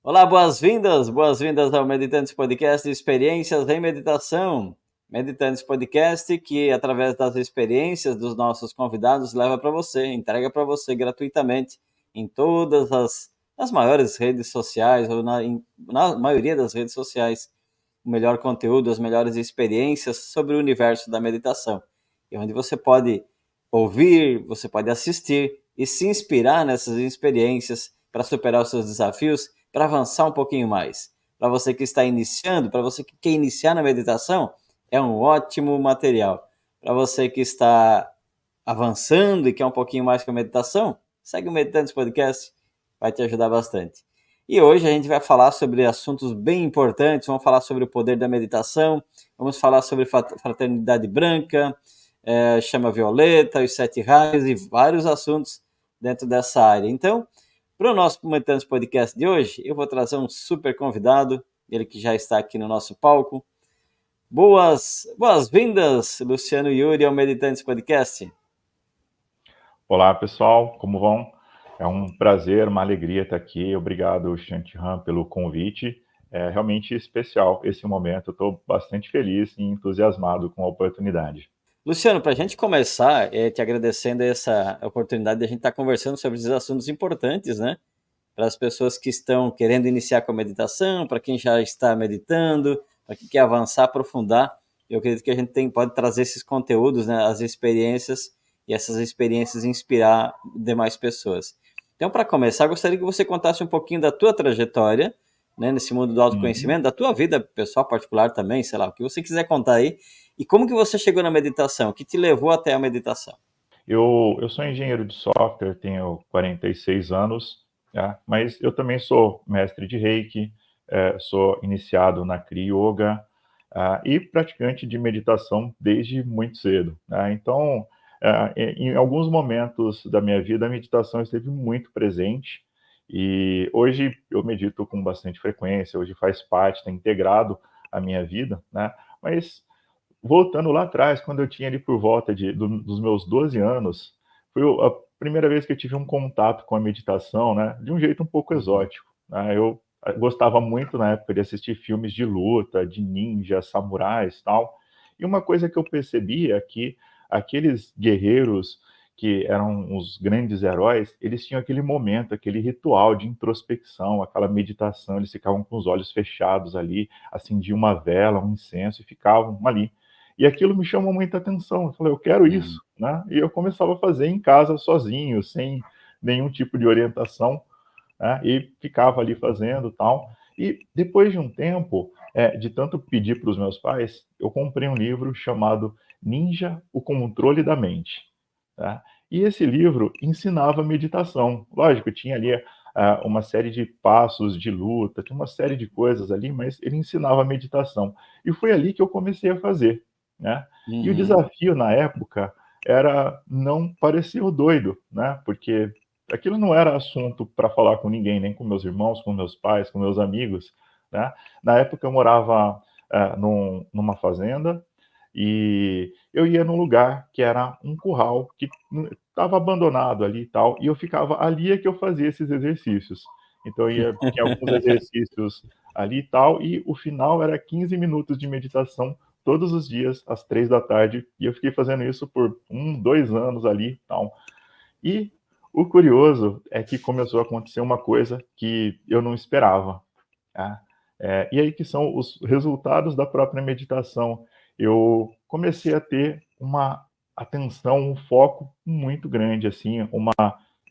Olá, boas-vindas ao Meditantes Podcast Experiências em Meditação. Meditantes Podcast que, através das experiências dos nossos convidados, leva para você, entrega para você gratuitamente em todas as maiores redes sociais, ou na maioria das redes sociais, o melhor conteúdo, as melhores experiências sobre o universo da meditação. E onde você pode ouvir, você pode assistir e se inspirar nessas experiências para superar os seus desafios, para avançar um pouquinho mais. Para você que está iniciando, para você que quer iniciar na meditação, é um ótimo material. Para você que está avançando e quer um pouquinho mais com a meditação, segue o Meditantes Podcast, vai te ajudar bastante. E hoje a gente vai falar sobre assuntos bem importantes, vamos falar sobre o poder da meditação, vamos falar sobre fraternidade branca, chama violeta, os 7 raios e vários assuntos dentro dessa área. Então, para o nosso Meditantes Podcast de hoje, eu vou trazer um super convidado, ele que já está aqui no nosso palco. Boas-vindas, Luciano Yuri, ao Meditantes Podcast. Olá, pessoal, como vão? É um prazer, uma alegria estar aqui. Obrigado, Shantiram, pelo convite. É realmente especial esse momento. Estou bastante feliz e entusiasmado com a oportunidade. Luciano, para a gente começar, te agradecendo essa oportunidade de a gente estar conversando sobre esses assuntos importantes, né? Para as pessoas que estão querendo iniciar com a meditação, para quem já está meditando, para quem quer avançar, aprofundar. Eu acredito que a gente pode trazer esses conteúdos, né, as experiências, e essas experiências inspirar demais pessoas. Então, para começar, gostaria que você contasse um pouquinho da tua trajetória, né, nesse mundo do autoconhecimento, da tua vida pessoal particular também, sei lá, o que você quiser contar aí, e como que você chegou na meditação, o que te levou até a meditação? Eu sou engenheiro de software, tenho 46 anos, tá? Mas eu também sou mestre de Reiki, sou iniciado na Kriya Yoga, e praticante de meditação desde muito cedo, né? Então, em alguns momentos da minha vida, a meditação esteve muito presente, e hoje eu medito com bastante frequência, hoje faz parte, está integrado à minha vida, né? Mas voltando lá atrás, quando eu tinha ali por volta dos meus 12 anos, foi a primeira vez que eu tive um contato com a meditação, né, de um jeito um pouco exótico, né? Eu gostava muito na época de assistir filmes de luta, de ninjas, samurais, tal. E uma coisa que eu percebi é que aqueles guerreiros que eram os grandes heróis, eles tinham aquele momento, aquele ritual de introspecção, aquela meditação, eles ficavam com os olhos fechados ali, acendiam uma vela, um incenso e ficavam ali. E aquilo me chamou muita atenção. Eu falei, eu quero isso, né? E eu começava a fazer em casa sozinho, sem nenhum tipo de orientação, né? E ficava ali fazendo tal. E depois de um tempo, de tanto pedir para os meus pais, eu comprei um livro chamado Ninja, o Controle da Mente, tá? E esse livro ensinava meditação. Lógico, tinha ali uma série de passos de luta, tinha uma série de coisas ali, mas ele ensinava meditação. E foi ali que eu comecei a fazer, né? E o Uhum. desafio na época era não parecer o doido, né? Porque aquilo não era assunto para falar com ninguém, nem com meus irmãos, com meus pais, com meus amigos, né? Na época eu morava numa fazenda e eu ia num lugar que era um curral que estava abandonado ali e tal, e eu ficava ali é que eu fazia esses exercícios. Então tinha alguns exercícios ali e tal, e o final era 15 minutos de meditação todos os dias, às 3 da tarde, e eu fiquei fazendo isso por 2 anos ali e tal. E o curioso é que começou a acontecer uma coisa que eu não esperava, tá? E aí que são os resultados da própria meditação. Eu comecei a ter uma atenção, um foco muito grande, assim, uma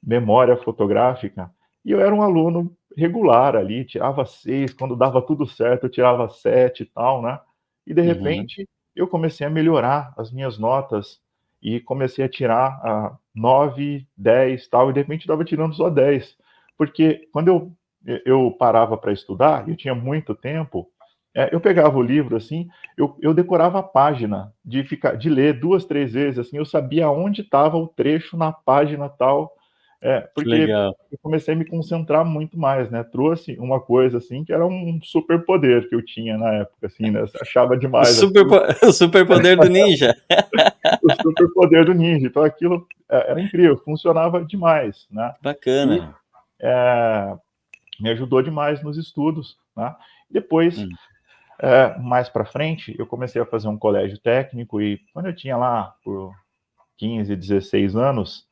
memória fotográfica. E eu era um aluno regular ali, tirava 6, quando dava tudo certo, eu tirava 7 e tal, né? E de Uhum. repente eu comecei a melhorar as minhas notas e comecei a tirar 9, 10 tal, e de repente estava tirando só 10. Porque quando eu parava para estudar, eu tinha muito tempo, eu pegava o livro assim, eu decorava a página, de ler 2, 3 vezes, assim, eu sabia onde estava o trecho na página tal, Que porque legal. eu comecei a me concentrar muito mais, né? Trouxe uma coisa assim que era um superpoder que eu tinha na época, assim, né? Achava O demais super, aquilo, o superpoder do ninja. o superpoder do ninja. Então aquilo era incrível, funcionava demais, né? E Bacana. é, me ajudou demais nos estudos, né? Depois, Hum. mais para frente, eu comecei a fazer um colégio técnico e quando eu tinha lá por 15, 16 anos,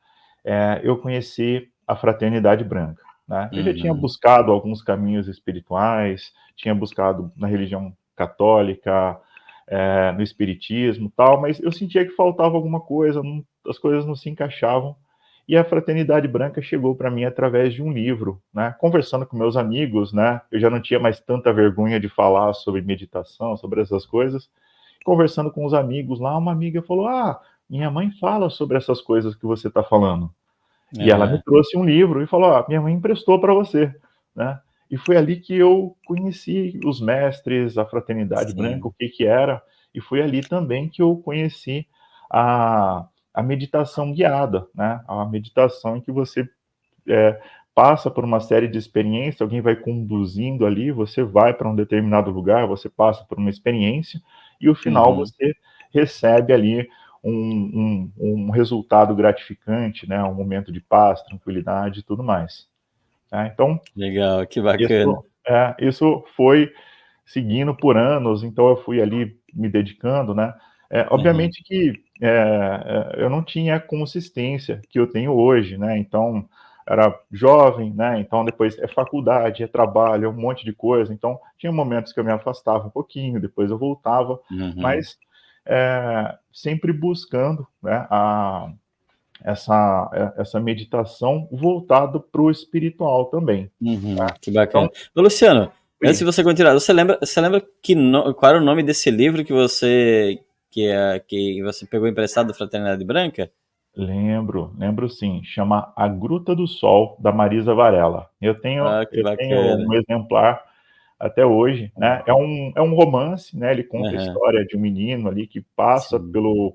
eu conheci a Fraternidade Branca, né? Eu já tinha Uhum. buscado alguns caminhos espirituais, tinha buscado na religião católica, no espiritismo, tal, mas eu sentia que faltava alguma coisa, as coisas não se encaixavam. E a Fraternidade Branca chegou para mim através de um livro, né? Conversando com meus amigos, né? Eu já não tinha mais tanta vergonha de falar sobre meditação, sobre essas coisas. Conversando com os amigos lá, uma amiga falou: "Ah, minha mãe fala sobre essas coisas que você está falando". E ela me Aham. trouxe um livro e falou: "Ó, minha mãe emprestou para você", né. E foi ali que eu conheci os mestres, a Fraternidade Branca, o Sim. que que era, e foi ali também que eu conheci a a meditação guiada, né, a meditação em que você, eh, passa por uma série de experiências, alguém vai conduzindo ali, você vai para um determinado lugar, você passa por uma experiência, e o final Uhum. você recebe ali um resultado gratificante, né, um momento de paz, tranquilidade e tudo mais, tá. Então, Legal, que bacana. isso foi seguindo por anos, então eu fui ali me dedicando, né. Aham. Obviamente que, eu não tinha a consistência que eu tenho hoje, né, então era jovem, né, então depois é faculdade, é trabalho, é um monte de coisa, então tinha momentos que eu me afastava um pouquinho, depois eu voltava, Uhum. mas, sempre buscando, né, essa meditação voltado para o espiritual também. Uhum. Que bacana. Então, Ô, Luciano, antes de ui, você continuar, você lembra qual era o nome desse livro que você pegou emprestado da Fraternidade Branca? lembro sim, chama A Gruta do Sol, da Marisa Varela. Eu tenho Ah, que eu tenho bacana. um exemplar até hoje, né, é um romance, né, ele conta a Aham. história de um menino ali que passa Sim, pelo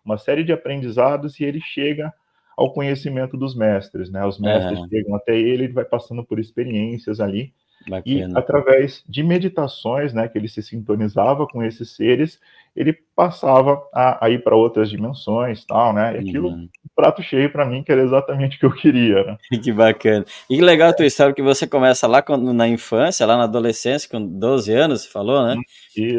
uma série de aprendizados e ele chega ao conhecimento dos mestres, né, os mestres aham, chegam até ele vai passando por experiências ali, e bacana. através de meditações, né, que ele se sintonizava com esses seres, ele passava a ir para outras dimensões, tal, né, e aquilo, Uhum. um prato cheio para mim, que era exatamente o que eu queria, né. Que bacana. E que legal a tua história que você começa lá na infância, lá na adolescência, com 12 anos, você falou, né?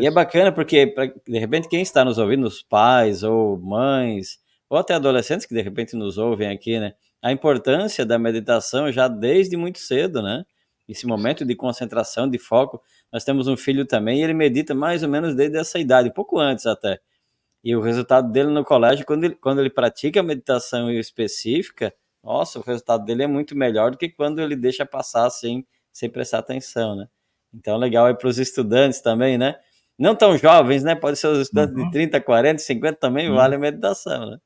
E é Isso. bacana porque, de repente, quem está nos ouvindo, os pais ou mães, ou até adolescentes que de repente nos ouvem aqui, né? A importância da meditação já desde muito cedo, né? Esse momento de concentração, de foco. Nós temos um filho também e ele medita mais ou menos desde essa idade, pouco antes até. E o resultado dele no colégio, quando ele pratica a meditação específica, nossa, o resultado dele é muito melhor do que quando ele deixa passar assim, sem prestar atenção, né. Então legal aí para os estudantes também, né. Não tão jovens, né, pode ser os estudantes de Uhum. 30, 40, 50 também Sim. vale a meditação, né.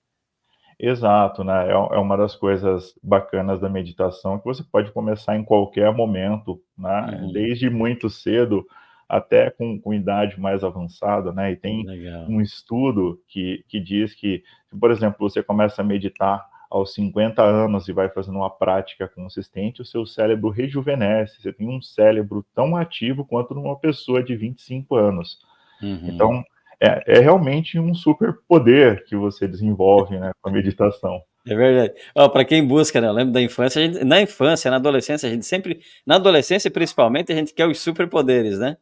Exato, né, é uma das coisas bacanas da meditação, que você pode começar em qualquer momento, né, Uhum, desde muito cedo até com idade mais avançada, né, e tem legal. um estudo que diz que, por exemplo, você começa a meditar aos 50 anos e vai fazendo uma prática consistente, o seu cérebro rejuvenesce, você tem um cérebro tão ativo quanto numa pessoa de 25 anos. Uhum. Então, é realmente um superpoder que você desenvolve, né, com a meditação. É verdade. Ó, pra quem busca, né, eu lembro da infância, na infância, na adolescência, a gente sempre na adolescência principalmente, a gente quer os superpoderes, né.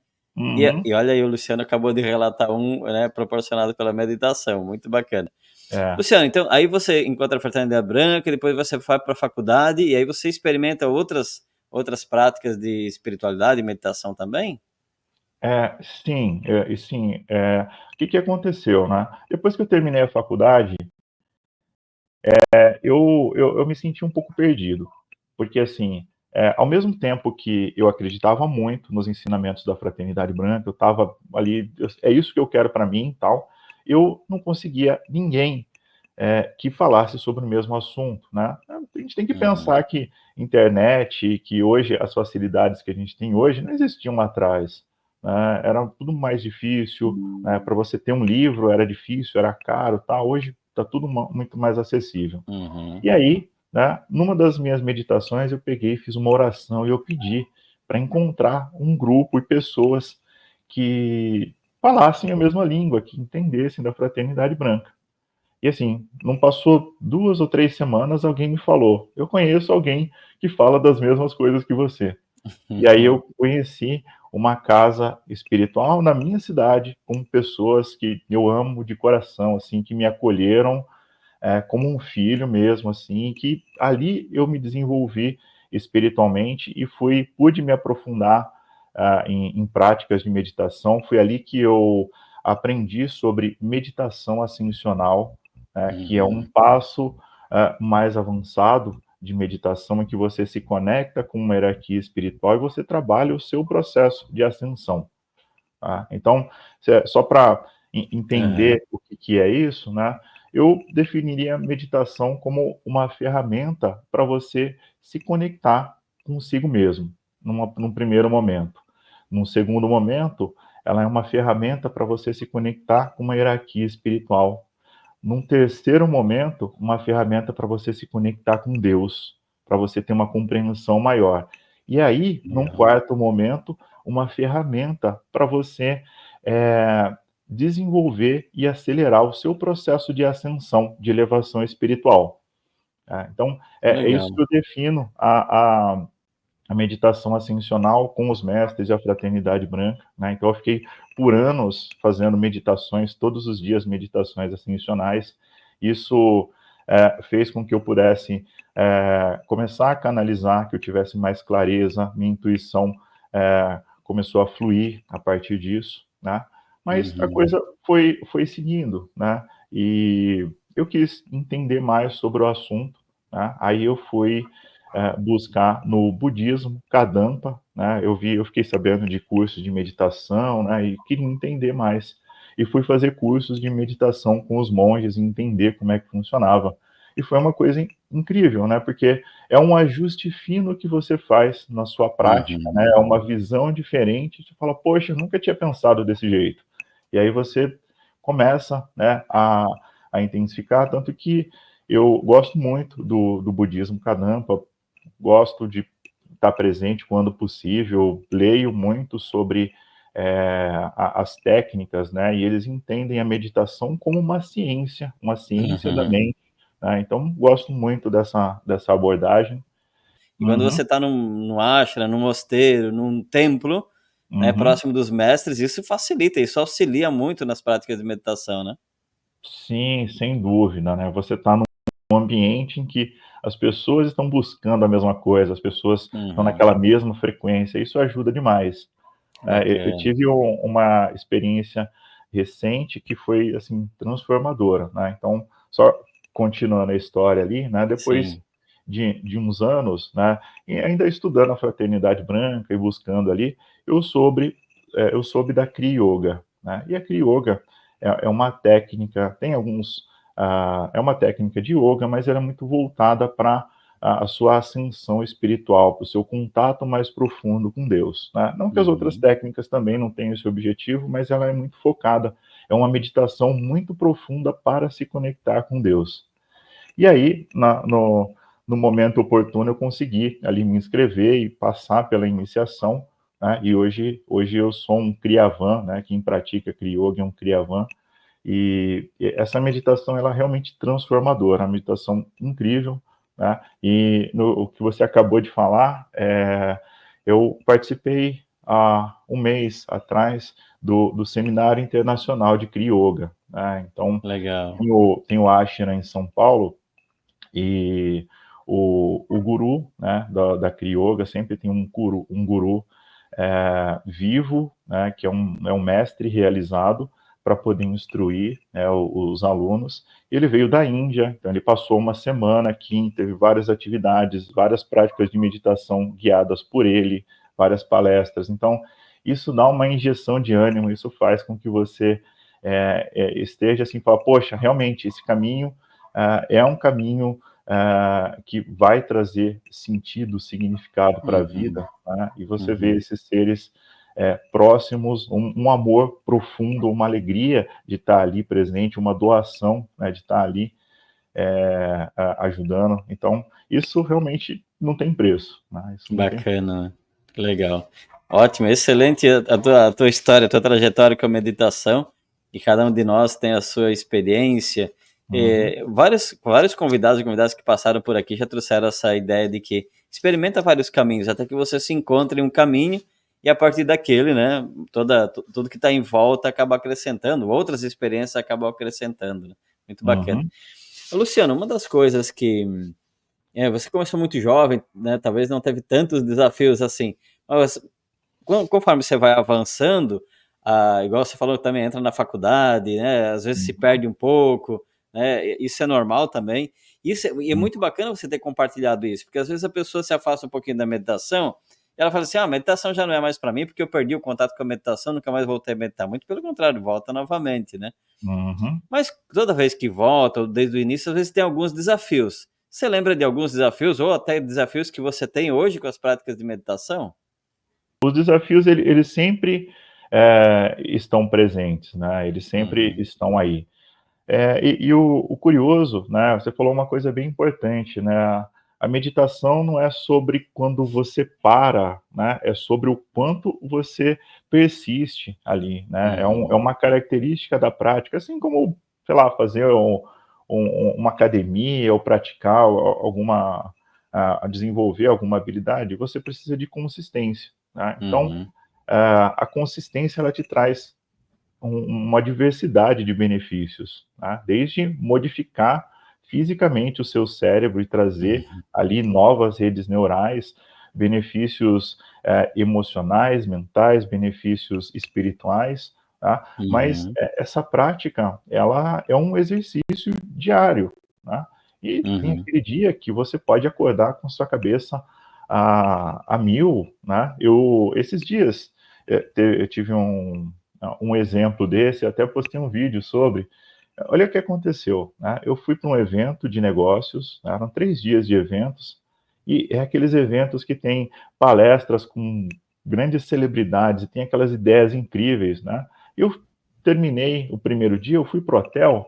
E Uhum. e olha aí, o Luciano acabou de relatar um, né, proporcionado pela meditação, muito bacana. É. Luciano, então, aí você encontra a Fraternidade Branca, depois você vai para a faculdade, e aí você experimenta outras práticas de espiritualidade e meditação também? Sim, o que que aconteceu, né, depois que eu terminei a faculdade, eu me senti um pouco perdido, porque, assim, ao mesmo tempo que eu acreditava muito nos ensinamentos da Fraternidade Branca, eu estava ali, é isso que eu quero para mim, tal, eu não conseguia ninguém que falasse sobre o mesmo assunto, né. A gente tem que Uhum, pensar que internet, que hoje as facilidades que a gente tem hoje não existiam lá atrás, né, era tudo mais difícil, né, para você ter um livro era difícil, era caro, tal, hoje está tudo muito mais acessível. uhum, E aí, né, numa das minhas meditações eu peguei, fiz uma oração e eu pedi para encontrar um grupo e pessoas que falassem a mesma língua, que entendessem da Fraternidade Branca. E assim, não passou 2 ou 3 semanas, alguém me falou: "Eu conheço alguém que fala das mesmas coisas que você". E aí eu conheci uma casa espiritual na minha cidade, com pessoas que eu amo de coração, assim, que me acolheram, como um filho mesmo, assim, que ali eu me desenvolvi espiritualmente e pude me aprofundar em práticas de meditação. Foi ali que eu aprendi sobre meditação ascensional, que é um Uhum. passo mais avançado de meditação em que você se conecta com uma hierarquia espiritual e você trabalha o seu processo de ascensão. Tá? Então, só para Aham. entender o que é isso, né? Eu definiria a meditação como uma ferramenta para você se conectar consigo mesmo, num primeiro momento. Num segundo momento, ela é uma ferramenta para você se conectar com uma hierarquia espiritual. Num terceiro momento, uma ferramenta para você se conectar com Deus, para você ter uma compreensão maior. E aí, num Legal. quarto momento, uma ferramenta para você desenvolver e acelerar o seu processo de ascensão, de elevação espiritual. Tá? Então, é isso que Legal. eu defino a meditação ascensional com os mestres e a fraternidade branca, né? Então eu fiquei por anos fazendo meditações, todos os dias meditações ascensionais. Isso fez com que eu pudesse começar a canalizar, que eu tivesse mais clareza, minha intuição começou a fluir a partir disso, né? Mas a Uhum. coisa foi seguindo, né? E eu quis entender mais sobre o assunto, né? Aí eu fui buscar no budismo, Kadampa, né? Eu fiquei sabendo de cursos de meditação, né? E queria entender mais. E fui fazer cursos de meditação com os monges e entender como é que funcionava. E foi uma coisa incrível, né? Porque é um ajuste fino que você faz na sua prática, né? Uhum. É uma visão diferente. Você fala, poxa, eu nunca tinha pensado desse jeito. E aí você começa, né, a intensificar, tanto que eu gosto muito do budismo Kadampa, gosto de estar presente quando possível, leio muito sobre as técnicas, né? E eles entendem a meditação como uma ciência da Uhum. mente. Né? Então, gosto muito dessa abordagem. E quando Uhum, você está num ashram, num mosteiro, num templo, né, uhum. próximo dos mestres, isso facilita, isso auxilia muito nas práticas de meditação, né? Sim, sem dúvida, né? Você está num ambiente em que as pessoas estão buscando a mesma coisa, as pessoas estão Uhum. naquela mesma frequência, isso ajuda demais. Eu Bacana. tive uma experiência recente que foi, assim, transformadora, né, então, só continuando a história ali, né, depois Sim. de uns anos, né, e ainda estudando a fraternidade branca e buscando ali, eu soube da Kriya Yoga, né, e a Kriya Yoga é uma técnica, tem alguns, é uma técnica de yoga, mas ela é muito voltada para a sua ascensão espiritual, para o seu contato mais profundo com Deus. Né? Não que as outras Uhum. técnicas também não tenham esse objetivo, mas ela é muito focada, é uma meditação muito profunda para se conectar com Deus. E aí, no momento oportuno, eu consegui ali me inscrever e passar pela iniciação, né? E hoje eu sou um Kriyavan, né? Quem pratica Kriya Yoga é um Kriyavan, e essa meditação ela é realmente transformadora, uma meditação incrível, né? E o que você acabou de falar, eu participei há um mês atrás do Seminário Internacional de Kriya Yoga, né? Então, Legal. tem o Ashram em São Paulo, e o guru, né, da Kriya Yoga sempre tem um guru vivo, né, que é um mestre realizado para poder instruir, né, os alunos. Ele veio da Índia, então ele passou uma semana aqui, teve várias atividades, várias práticas de meditação guiadas por ele, várias palestras. Então, isso dá uma injeção de ânimo, isso faz com que você esteja assim, fala, poxa, realmente esse caminho é um caminho que vai trazer sentido, significado para a Uhum. vida, né? E você vê Uhum. esses seres próximos, um amor profundo, uma alegria de estar ali presente, uma doação, né, de estar ali ajudando. Então, isso realmente não tem preço, né? Isso não tem. Bacana, né? Legal. Ótimo, excelente a tua história, a tua trajetória com a meditação. E cada um de nós tem a sua experiência Uhum. Vários convidados e convidadas que passaram por aqui já trouxeram essa ideia de que experimenta vários caminhos, até que você se encontre em um caminho e a partir daquele, né, tudo que está em volta acaba acrescentando, outras experiências acabam acrescentando, né? Muito bacana. Uhum. Luciano, uma das coisas que você começou muito jovem, né, talvez não teve tantos desafios assim, mas conforme você vai avançando, igual você falou, também entra na faculdade, né? Às vezes se Uhum. perde um pouco, né? Isso é normal também. E é Uhum. muito bacana você ter compartilhado isso, porque às vezes a pessoa se afasta um pouquinho da meditação e ela fala assim: ah, a meditação já não é mais para mim porque eu perdi o contato com a meditação, nunca mais voltei a meditar. Muito pelo contrário, volta novamente, né? Uhum. Mas toda vez que volta, ou desde o início, às vezes tem alguns desafios. Você lembra de alguns desafios, ou até desafios que você tem hoje com as práticas de meditação? Os desafios, eles sempre estão presentes, né? Eles sempre Uhum, estão aí. E o curioso, né, você falou uma coisa bem importante, né, a meditação não é sobre quando você para, né, é sobre o quanto você persiste ali, né, é uhum, uma característica da prática, assim como, sei lá, fazer uma academia ou praticar alguma, desenvolver alguma habilidade, você precisa de consistência, né, então, uhum. a consistência ela te traz uma diversidade de benefícios, tá? Desde modificar fisicamente o seu cérebro e trazer Uhum, ali novas redes neurais, benefícios emocionais, mentais, benefícios espirituais, tá? Mas uhum, essa prática, ela é um exercício diário, tá? E tem uhum, aquele dia que você pode acordar com sua cabeça a mil, né? Esses dias eu tive um exemplo desse, até postei um vídeo sobre. Olha o que aconteceu, né? Eu fui para um evento de negócios, né? Eram 3 dias de eventos, e é aqueles eventos que tem palestras com grandes celebridades, e tem aquelas ideias incríveis, né? Eu terminei o primeiro dia, eu fui para o hotel,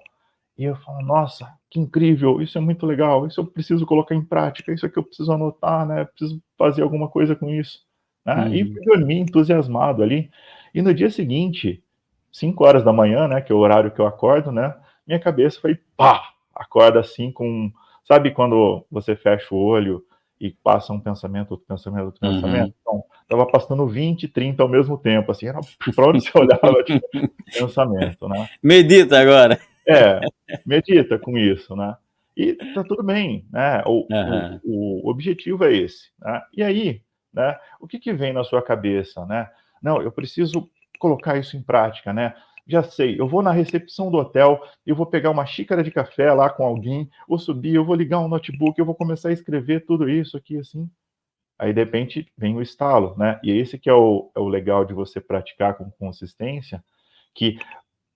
e eu falo, nossa, que incrível, isso é muito legal, isso eu preciso colocar em prática, isso aqui eu preciso anotar, né? Preciso fazer alguma coisa com isso, né? E uhum. fui dormir entusiasmado ali. E no dia seguinte, 5 horas da manhã, né, que é o horário que eu acordo, né? Minha cabeça foi pá, acorda assim com, sabe quando você fecha o olho e passa um pensamento, outro pensamento, outro pensamento? Uhum. Então, estava passando 20, 30 ao mesmo tempo, assim, era para onde você olhava, tinha pensamento, né? Medita agora. É, medita com isso, né. E tá tudo bem, né, Aham. o objetivo é esse, né. E aí, né, o que que vem na sua cabeça, né? "Não, eu preciso colocar isso em prática, né. Já sei, eu vou na recepção do hotel, eu vou pegar uma xícara de café lá com alguém, vou subir, eu vou ligar um notebook, eu vou começar a escrever tudo isso aqui, assim". Aí, de repente, vem o estalo, né. E esse que é o legal de você praticar com consistência, que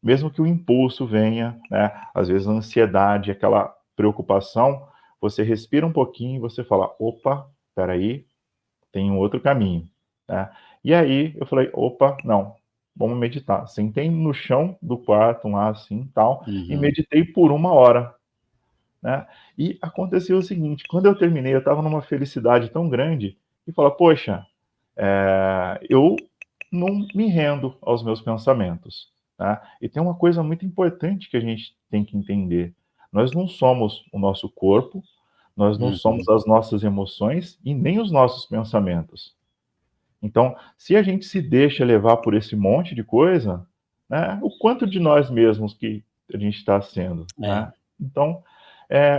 mesmo que o impulso venha, né, às vezes a ansiedade, aquela preocupação, você respira um pouquinho e você fala: "Opa, espera aí, tem um outro caminho", né. E aí eu falei: "Opa, não, vamos meditar". Sentei no chão do quarto lá, assim, tal, e Uhum. meditei por 1 hora, né. E aconteceu o seguinte, quando eu terminei, eu estava numa felicidade tão grande, e fala: "Poxa, eu não me rendo aos meus pensamentos, tá? E tem uma coisa muito importante que a gente tem que entender: nós não somos o nosso corpo, nós não somos Uhum. as nossas emoções e nem os nossos pensamentos. Então, se a gente se deixa levar por esse monte de coisa, né, o quanto de nós mesmos que a gente está sendo, É. né? Então,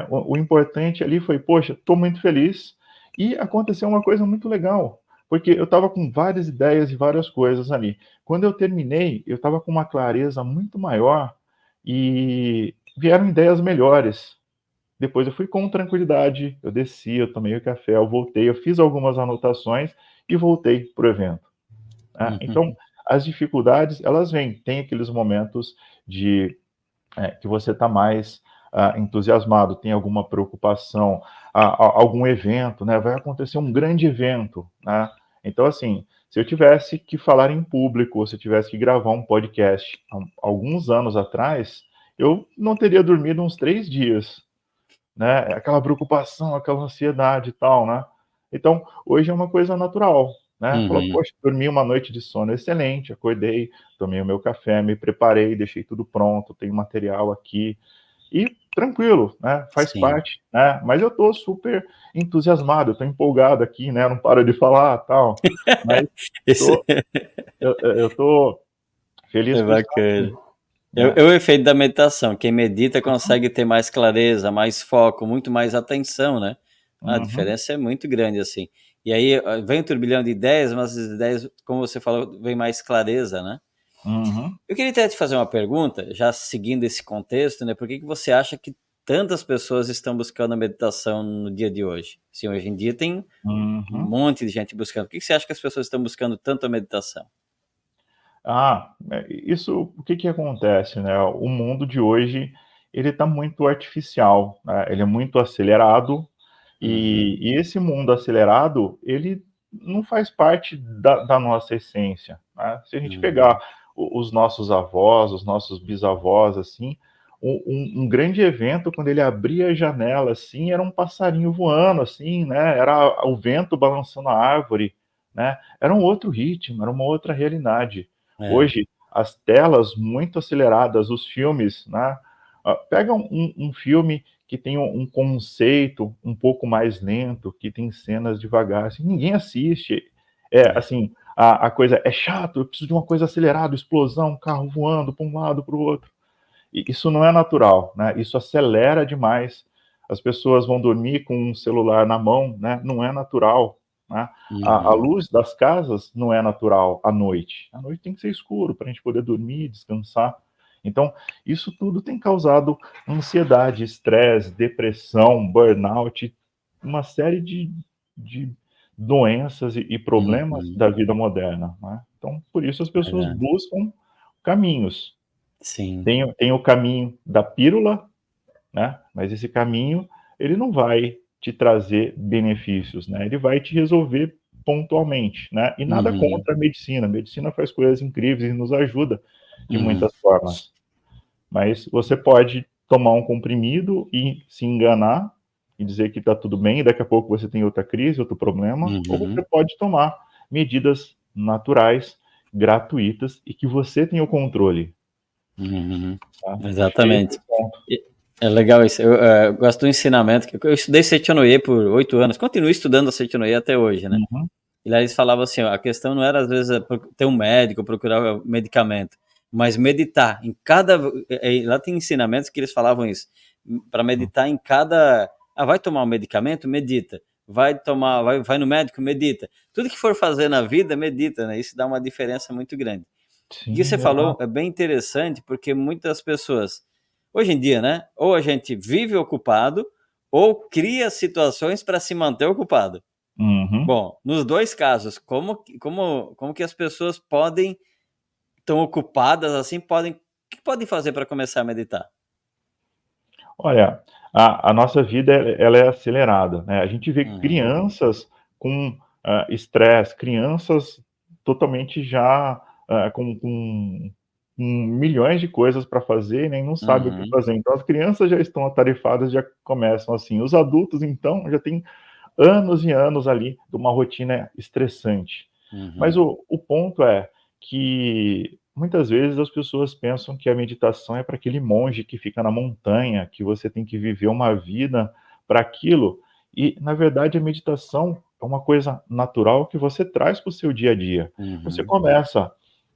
o importante ali foi, poxa, estou muito feliz e aconteceu uma coisa muito legal, porque eu estava com várias ideias e várias coisas ali. Quando eu terminei, eu estava com uma clareza muito maior e vieram ideias melhores. Depois eu fui com tranquilidade, eu desci, eu tomei o café, eu voltei, eu fiz algumas anotações e voltei para o evento, né. Então, Uhum. as dificuldades, elas vêm, tem aqueles momentos de que você está mais entusiasmado, tem alguma preocupação, algum evento, né? Vai acontecer um grande evento, né? Então, assim, se eu tivesse que falar em público, ou se eu tivesse que gravar um podcast alguns anos atrás, eu não teria dormido uns 3 dias, né? Aquela preocupação, aquela ansiedade e tal, né? Então, hoje é uma coisa natural, né? Falou, Uhum. poxa, dormi uma noite de sono excelente, acordei, tomei o meu café, me preparei, deixei tudo pronto, tenho material aqui, e tranquilo, né? Faz Sim. parte, né? Mas eu tô super entusiasmado, eu tô empolgado aqui, né? Não paro de falar, tal, mas Isso tô, eu tô feliz é por estar aqui, bacana. É né? o efeito da meditação, quem medita consegue ter mais clareza, mais foco, muito mais atenção, né. A Uhum, diferença é muito grande, assim. E aí, vem um turbilhão de ideias, mas as ideias, como você falou, vem mais clareza, né. uhum, Eu queria até te fazer uma pergunta, já seguindo esse contexto, né, por que que você acha que tantas pessoas estão buscando a meditação no dia de hoje? Assim, hoje em dia tem um uhum. monte de gente buscando. Por que que você acha que as pessoas estão buscando tanto a meditação? Isso, o que que acontece, né? O mundo de hoje, ele está muito artificial, né? Ele é muito acelerado Uhum, e esse mundo acelerado, ele não faz parte da nossa essência, né? Se a gente pegar uhum, os nossos avós, os nossos bisavós, assim, um grande evento, quando ele abria a janela, assim, era um passarinho voando, assim, né? Era o vento balançando a árvore, né? Era um outro ritmo, era uma outra realidade. é, Hoje, as telas muito aceleradas, os filmes, né? Pega um filme que tem um conceito um pouco mais lento, que tem cenas devagar, assim, ninguém assiste. é. Assim, a coisa é chato, eu preciso de uma coisa acelerada, explosão, carro voando para um lado, para o outro. E isso não é natural, né? Isso acelera demais. As pessoas vão dormir com um celular na mão, né? Não é natural, né? A Uhum, luz das casas não é natural à noite. À noite tem que ser escuro para a gente poder dormir, descansar. Então, isso tudo tem causado ansiedade, estresse, depressão, burnout, uma série de doenças e problemas uhum, da vida moderna, né? Então, por isso as pessoas verdade. buscam caminhos. Sim. Tem o caminho da pílula, né? Mas esse caminho, ele não vai te trazer benefícios, né? Ele vai te resolver pontualmente, né? E nada Uhum, contra a medicina faz coisas incríveis e nos ajuda de uhum, muitas formas. Mas você pode tomar um comprimido e se enganar e dizer que está tudo bem, e daqui a pouco você tem outra crise, outro problema, ou você uhum, pode tomar medidas naturais, gratuitas e que você tem o controle, uhum. tá? Acho que é esse Exatamente. o ponto. E é legal isso. Eu gosto do ensinamento, que eu estudei Seitonoye por 8 anos, continuo estudando a Seitonoye até hoje, né. Uhum, E lá eles falavam assim, ó, a questão não era às vezes ter um médico, procurar medicamento, mas meditar em cada lá tem ensinamentos que eles falavam isso, para uhum. meditar em cada vai tomar um medicamento? Medita. Vai no médico? Medita. Tudo que for fazer na vida, medita, né, isso dá uma diferença muito grande. O que você Sim, falou exato. é bem interessante, porque muitas pessoas, hoje em dia, né, ou a gente vive ocupado, ou cria situações para se manter ocupado. Uhum. Bom, nos 2 casos, como que as pessoas podem tão ocupadas assim, o que podem fazer para começar a meditar? Olha, a nossa vida ela é acelerada, né, a gente vê Uhum, crianças com, estresse, crianças totalmente já, com milhões de coisas para fazer e nem não sabe o que uhum, fazer. Então as crianças já estão atarefadas, já começam assim. Os adultos então já têm anos e anos ali de uma rotina estressante. Mas uhum, o ponto é que muitas vezes as pessoas pensam que a meditação é para aquele monge que fica na montanha, que você tem que viver uma vida para aquilo. E, na verdade, a meditação é uma coisa natural que você traz para o seu dia a dia. Você uhum, começa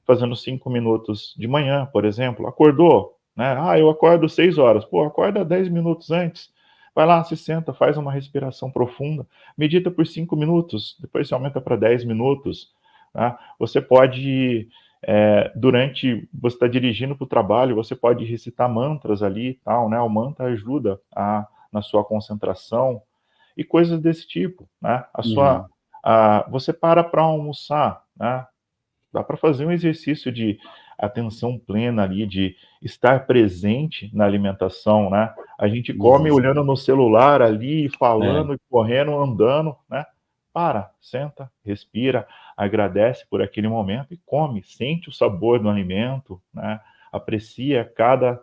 fazendo 5 minutos de manhã, por exemplo, acordou, né? Eu acordo 6 horas. Pô, acorda 10 minutos antes. Vai lá, se senta, faz uma respiração profunda, medita por 5 minutos, depois você aumenta para 10 minutos. Tá? Você pode, durante você está dirigindo para o trabalho, você pode recitar mantras ali e tal, né? O mantra ajuda na sua concentração e coisas desse tipo, né? uhum, Você para almoçar, né? Dá para fazer um exercício de atenção plena ali, de estar presente na alimentação, né? A gente come uhum. olhando no celular ali, É, falando, correndo, andando, né? Para, senta, respira, agradece por aquele momento e come, sente o sabor do alimento, né? Aprecia cada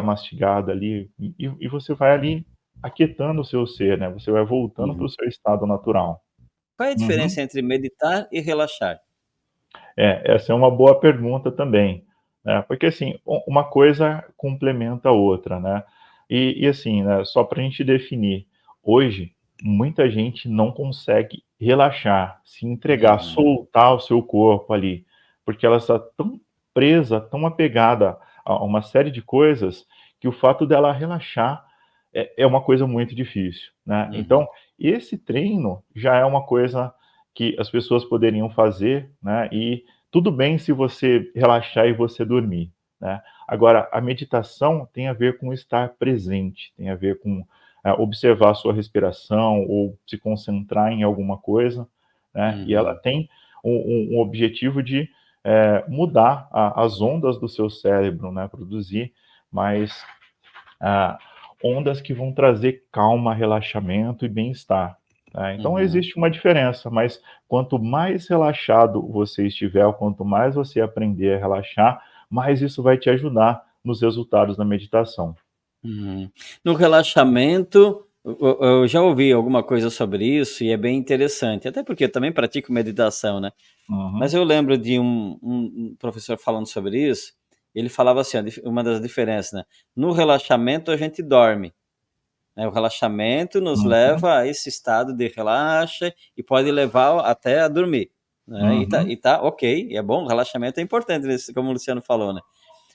mastigada ali e você vai ali aquietando o seu ser, né? Você vai voltando para o uhum. seu estado natural. Qual é a Uhum. diferença entre meditar e relaxar? Essa é uma boa pergunta também, né? Porque assim, uma coisa complementa a outra, né? E assim, né, só para a gente definir, hoje muita gente não consegue relaxar, se entregar, Uhum, soltar o seu corpo ali, porque ela está tão presa, tão apegada a uma série de coisas, que o fato dela relaxar é uma coisa muito difícil, né? uhum, Então, esse treino já é uma coisa que as pessoas poderiam fazer, né? E tudo bem se você relaxar e você dormir, né? Agora, a meditação tem a ver com estar presente, tem a ver com observar a sua respiração ou se concentrar em alguma coisa, né? E ela uhum. tem um objetivo de mudar as ondas do seu cérebro, né? Produzir mais ah, ondas que vão trazer calma, relaxamento e bem-estar. Tá? Então Uhum, existe uma diferença, mas quanto mais relaxado você estiver, ou quanto mais você aprender a relaxar, mais isso vai te ajudar nos resultados da meditação. uhum. No relaxamento, eu já ouvi alguma coisa sobre isso e é bem interessante, até porque eu também pratico meditação, né. Mas Uhum, eu lembro de um professor falando sobre isso, ele falava assim, ó, uma das diferenças, né, no relaxamento a gente dorme, né, o relaxamento nos uhum, leva a esse estado de relaxa e pode levar até a dormir, né, uhum, e tá ok, é bom, o relaxamento é importante nesse como o Luciano falou, né.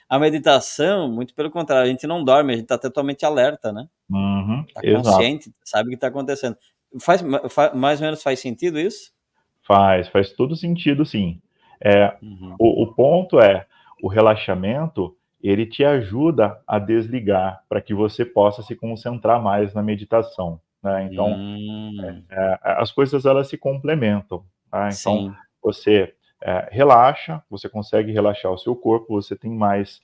A meditação, muito pelo contrário, a gente não dorme, a gente está totalmente alerta, né, uhum, tá exato. consciente, sabe o que está acontecendo. Mais ou menos faz sentido isso? Faz todo sentido sim. É, Uhum. o ponto é, o relaxamento, ele te ajuda a desligar, para que você possa se concentrar mais na meditação, né. Então, Hum, as coisas elas se complementam, tá. Então, sim. você, relaxa, você consegue relaxar o seu corpo, você tem mais,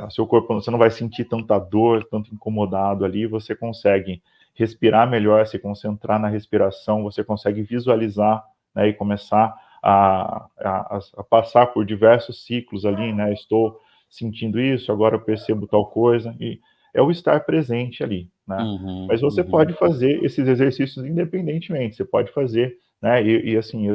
o seu corpo você não vai sentir tanta dor, tanto incomodado ali, você consegue respirar melhor, se concentrar na respiração, você consegue visualizar, né, e começar a passar por diversos ciclos ali, né, estou sentindo isso, agora eu percebo tal coisa, e é o estar presente ali, né. Uhum, Mas você uhum, pode fazer esses exercícios independentemente, você pode fazer, né, e assim,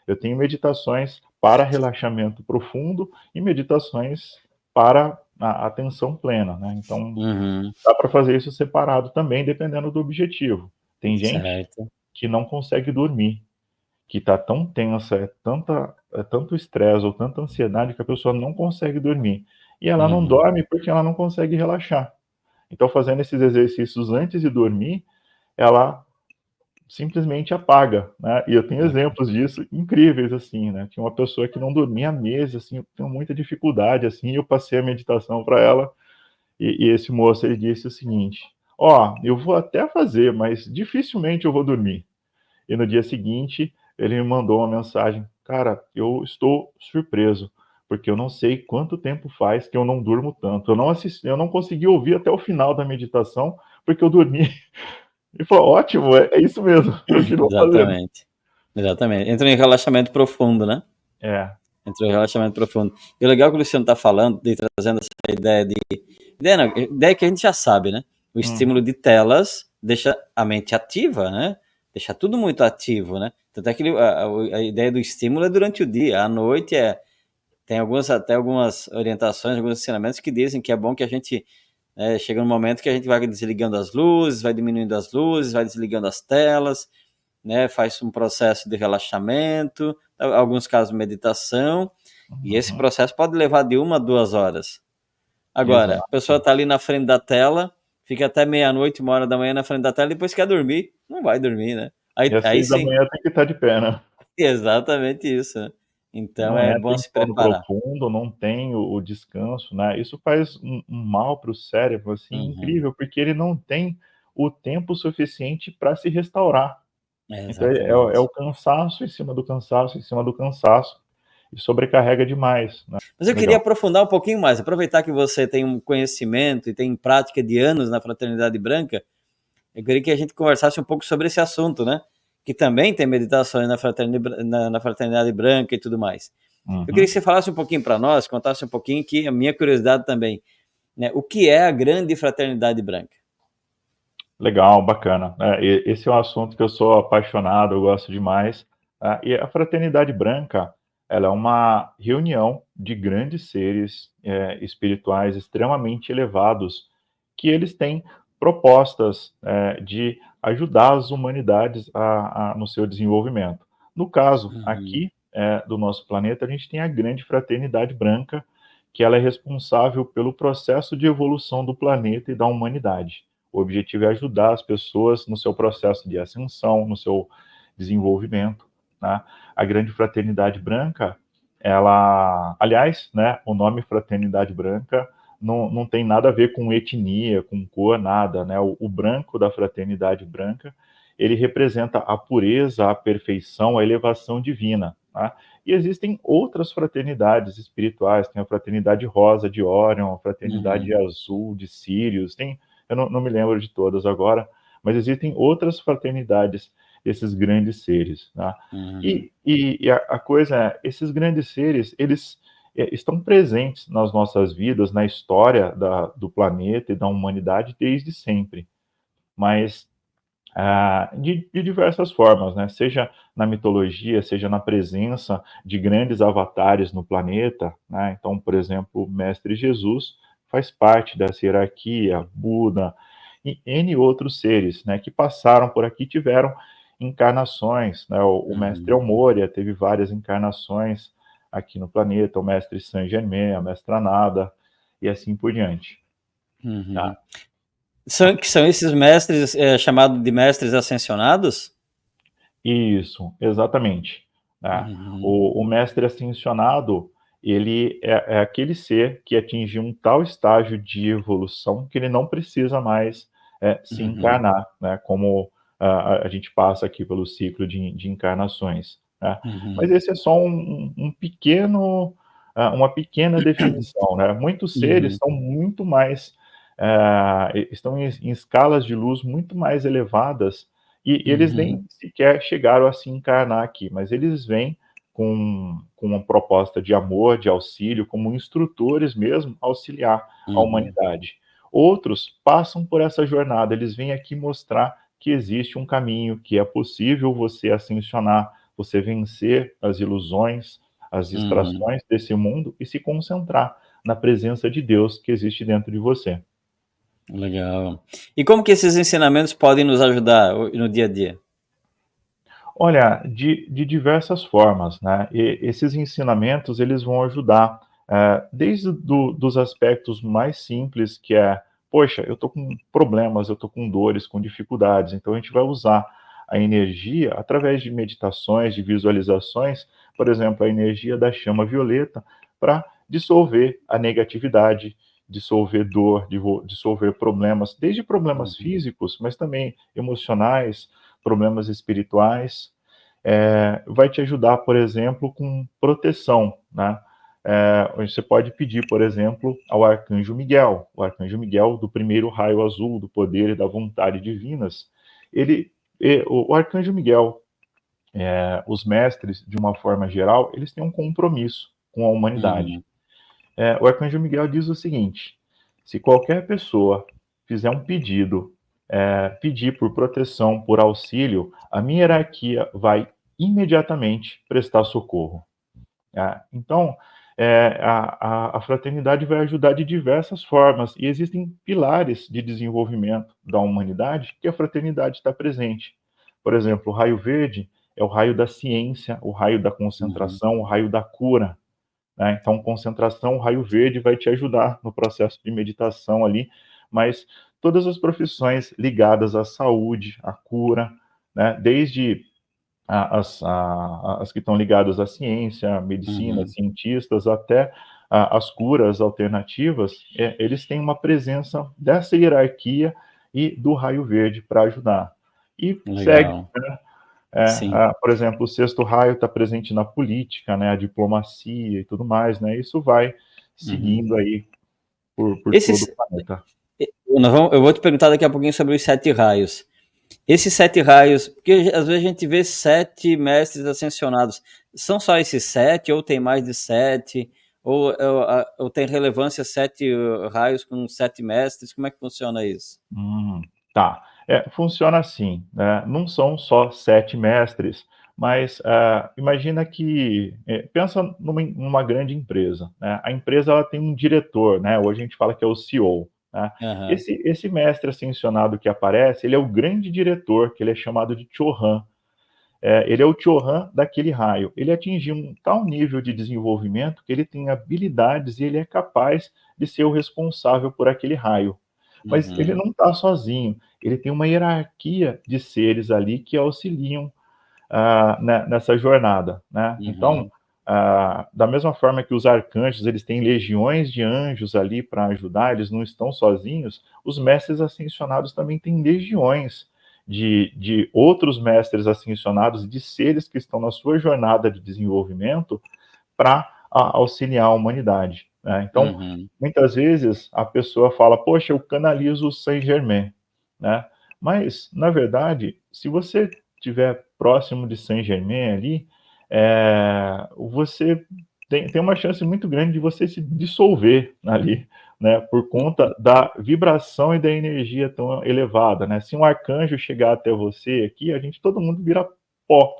eu tenho meditações para relaxamento profundo e meditações para a atenção plena, né, então uhum, dá para fazer isso separado também, dependendo do objetivo. Tem gente certo. que não consegue dormir, que está tão tensa, é tanto estresse ou tanta ansiedade que a pessoa não consegue dormir. E ela não Uhum, dorme porque ela não consegue relaxar. Então, fazendo esses exercícios antes de dormir, ela simplesmente apaga, né. E eu tenho uhum, exemplos disso incríveis, assim, né. Tinha uma pessoa que não dormia há meses, assim, eu tenho muita dificuldade, assim, e eu passei a meditação para ela, e esse moço ele disse o seguinte: "Ó, eu vou até fazer, mas dificilmente eu vou dormir". E no dia seguinte, ele me mandou uma mensagem: "Cara, eu estou surpreso, porque eu não sei quanto tempo faz que eu não durmo tanto. Eu não consegui ouvir até o final da meditação, porque eu dormi". Ele falou: "Ótimo, é isso mesmo, continua fazendo". exatamente, exatamente. Entra em relaxamento profundo, né, É. entra em relaxamento profundo. E o legal que o Luciano está falando, de trazendo essa ideia não, ideia que a gente já sabe, né, o estímulo Uhum, de telas deixa a mente ativa, né, deixa tudo muito ativo, né, tanto é que ele a ideia do estímulo é durante o dia, à noite tem algumas orientações, alguns ensinamentos que dizem que é bom que a gente, chega num momento que a gente vai desligando as luzes, vai diminuindo as luzes, vai desligando as telas, né, faz um processo de relaxamento, alguns casos meditação, e esse uhum. processo pode levar de 1 a 2 horas. Agora, a pessoa Exato. está ali na frente da tela, fica até meia-noite, 1 hora da manhã na frente da tela, e depois quer dormir, não vai dormir, né. E às Aí seis da sim, manhã tem que estar de pé, né. exatamente isso, né. Então Não é é, bom tem se sono preparar. profundo, não tem o descanso, né. Isso faz um mal para o cérebro, assim, Uhum. incrível, porque ele não tem o tempo suficiente para se restaurar. É, Então é o exatamente. cansaço em cima do cansaço, em cima do cansaço, e sobrecarrega demais, né. Mas eu queria Legal. aprofundar um pouquinho mais, aproveitar que você tem um conhecimento e tem prática de anos na Fraternidade Branca, eu queria que a gente conversasse um pouco sobre esse assunto, né? Que também tem meditações na Fraternidade Branca e tudo mais. Eu queria que Uhum. você falasse um pouquinho para nós, contasse um pouquinho, que a minha curiosidade também, né? O que é a grande Fraternidade Branca? Legal, bacana. Esse é um assunto que eu sou apaixonado, eu gosto demais, e a fraternidade branca, ela é uma reunião de grandes seres espirituais extremamente elevados, que eles têm propostas de ajudar as humanidades no seu desenvolvimento. No caso, Uhum. aqui do nosso planeta, a gente tem a Grande Fraternidade Branca, que ela é responsável pelo processo de evolução do planeta e da humanidade. O objetivo é ajudar as pessoas no seu processo de ascensão, no seu desenvolvimento, né? A Grande Fraternidade Branca, ela, aliás, né, o nome Fraternidade Branca não tem nada a ver com etnia, com cor, nada, né? O branco da Fraternidade Branca, ele representa a pureza, a perfeição, a elevação divina, tá? E existem outras fraternidades espirituais, tem a Fraternidade Rosa de Órion, a Fraternidade Uhum. Azul de Sírios, eu não me lembro de todas agora, mas existem outras fraternidades desses grandes seres, tá? Uhum. E a coisa é, esses grandes seres, eles estão presentes nas nossas vidas, na história do planeta e da humanidade desde sempre, mas de diversas formas, né? Seja na mitologia, seja na presença de grandes avatares no planeta, né? Então, por exemplo, o Mestre Jesus faz parte dessa hierarquia, Buda e N outros seres, né? Que passaram por aqui, tiveram encarnações, né? O Mestre Uhum. El Moria teve várias encarnações aqui no planeta, o Mestre Saint Germain, a Mestra Nada e assim por diante, Uhum. tá? São esses mestres chamados de mestres ascensionados? Isso, exatamente, né. Uhum. O mestre ascensionado, ele é aquele ser que atingiu um tal estágio de evolução que ele não precisa mais, se Uhum. encarnar, né, como a gente passa aqui pelo ciclo de encarnações, né. Mas Uhum. esse é só um pequeno uma pequena definição, né. Muitos seres Uhum. são muito mais, estão em escalas de luz muito mais elevadas e eles Uhum. nem sequer chegaram a se encarnar aqui, mas eles vêm com uma proposta de amor, de auxílio, como instrutores mesmo, auxiliar a Uhum. humanidade. Outros passam por essa jornada, eles vêm aqui mostrar que existe um caminho, que é possível você ascensionar, você vencer as ilusões, as Uhum. distrações desse mundo e se concentrar na presença de Deus que existe dentro de você. Legal. E como que esses ensinamentos podem nos ajudar no dia a dia? Olha, de diversas formas, né? E esses ensinamentos eles vão ajudar, desde dos aspectos mais simples, que é, poxa, eu estou com problemas, eu estou com dores, com dificuldades, então a gente vai usar a energia através de meditações, de visualizações, por exemplo, a energia da chama violeta, para dissolver a negatividade, dissolver dor, dissolver problemas, desde problemas Uhum. físicos, mas também emocionais, problemas espirituais, vai te ajudar, por exemplo, com proteção, né? Você pode pedir, por exemplo, ao Arcanjo Miguel, o Arcanjo Miguel do primeiro raio azul, do poder e da vontade divinas, ele, o Arcanjo Miguel, os mestres, de uma forma geral, eles têm um compromisso com a humanidade. Uhum. O Arcanjo Miguel diz o seguinte: se qualquer pessoa fizer um pedido, pedir por proteção, por auxílio, a minha hierarquia vai imediatamente prestar socorro. Então, a fraternidade vai ajudar de diversas formas e existem pilares de desenvolvimento da humanidade que a fraternidade está presente. Por exemplo, o raio verde é o raio da ciência, o raio da Uhum. concentração, o raio da cura, né? Então, concentração, o raio verde vai te ajudar no processo de meditação ali, mas todas as profissões ligadas à saúde, à cura, né? Desde as que estão ligadas à ciência, à medicina, Uhum. cientistas, até as curas alternativas, eles têm uma presença dessa hierarquia e do raio verde para ajudar. E segue, Legal. né? Sim. Por exemplo, o sexto raio está presente na política, né, a diplomacia e tudo mais, né? Isso vai Uhum. seguindo aí por todo o Esses, planeta. eu vou te perguntar daqui a pouquinho sobre os 7 raios. Esses 7 raios, porque às vezes a gente vê 7 mestres ascensionados. São só esses 7, ou tem mais de 7? Ou tem relevância 7 raios com 7 mestres? Como é que funciona isso? Tá. Funciona assim, né? Não são só 7 mestres, Mas imagina que, pensa numa grande empresa, né? A empresa ela tem um diretor, né? Hoje a gente fala que é o CEO, né? Aham. Esse mestre ascensionado que aparece, ele é o grande diretor, que ele é chamado de Chohan. Ele é o Chohan daquele raio. Ele atingiu um tal nível de desenvolvimento que ele tem habilidades e ele é capaz de ser o responsável por aquele raio. Mas ele Uhum. não está sozinho. Ele tem uma hierarquia de seres ali que auxiliam nessa jornada, né? Então, Uhum. da mesma forma que os arcanjos eles têm legiões de anjos ali para ajudar, eles não estão sozinhos. Os mestres ascensionados também têm legiões de outros mestres ascensionados, de seres que estão na sua jornada de desenvolvimento para auxiliar a humanidade, né? Então, Uhum. muitas vezes a pessoa fala, poxa, eu canalizo o Saint Germain, né? Mas, na verdade, se você estiver próximo de Saint Germain ali, você tem uma chance muito grande de você se dissolver ali, né? Por conta da vibração e da energia tão elevada, né? Se um arcanjo chegar até você aqui, todo mundo vira pó,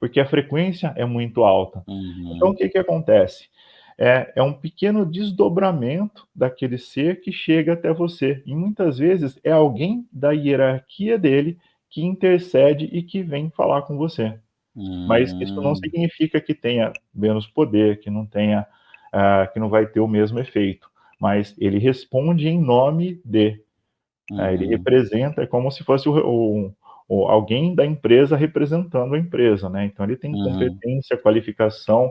porque a frequência é muito alta. Então, o Uhum. que que acontece? É um pequeno desdobramento daquele ser que chega até você. E muitas vezes é alguém da hierarquia dele que intercede e que vem falar com você. Mas isso não Uhum. significa que tenha menos poder, que não tenha, que não vai ter o mesmo efeito. Mas ele responde em nome de. Ele Uhum. representa, é como se fosse alguém da empresa representando a empresa, né? Então ele tem Uhum. competência, qualificação,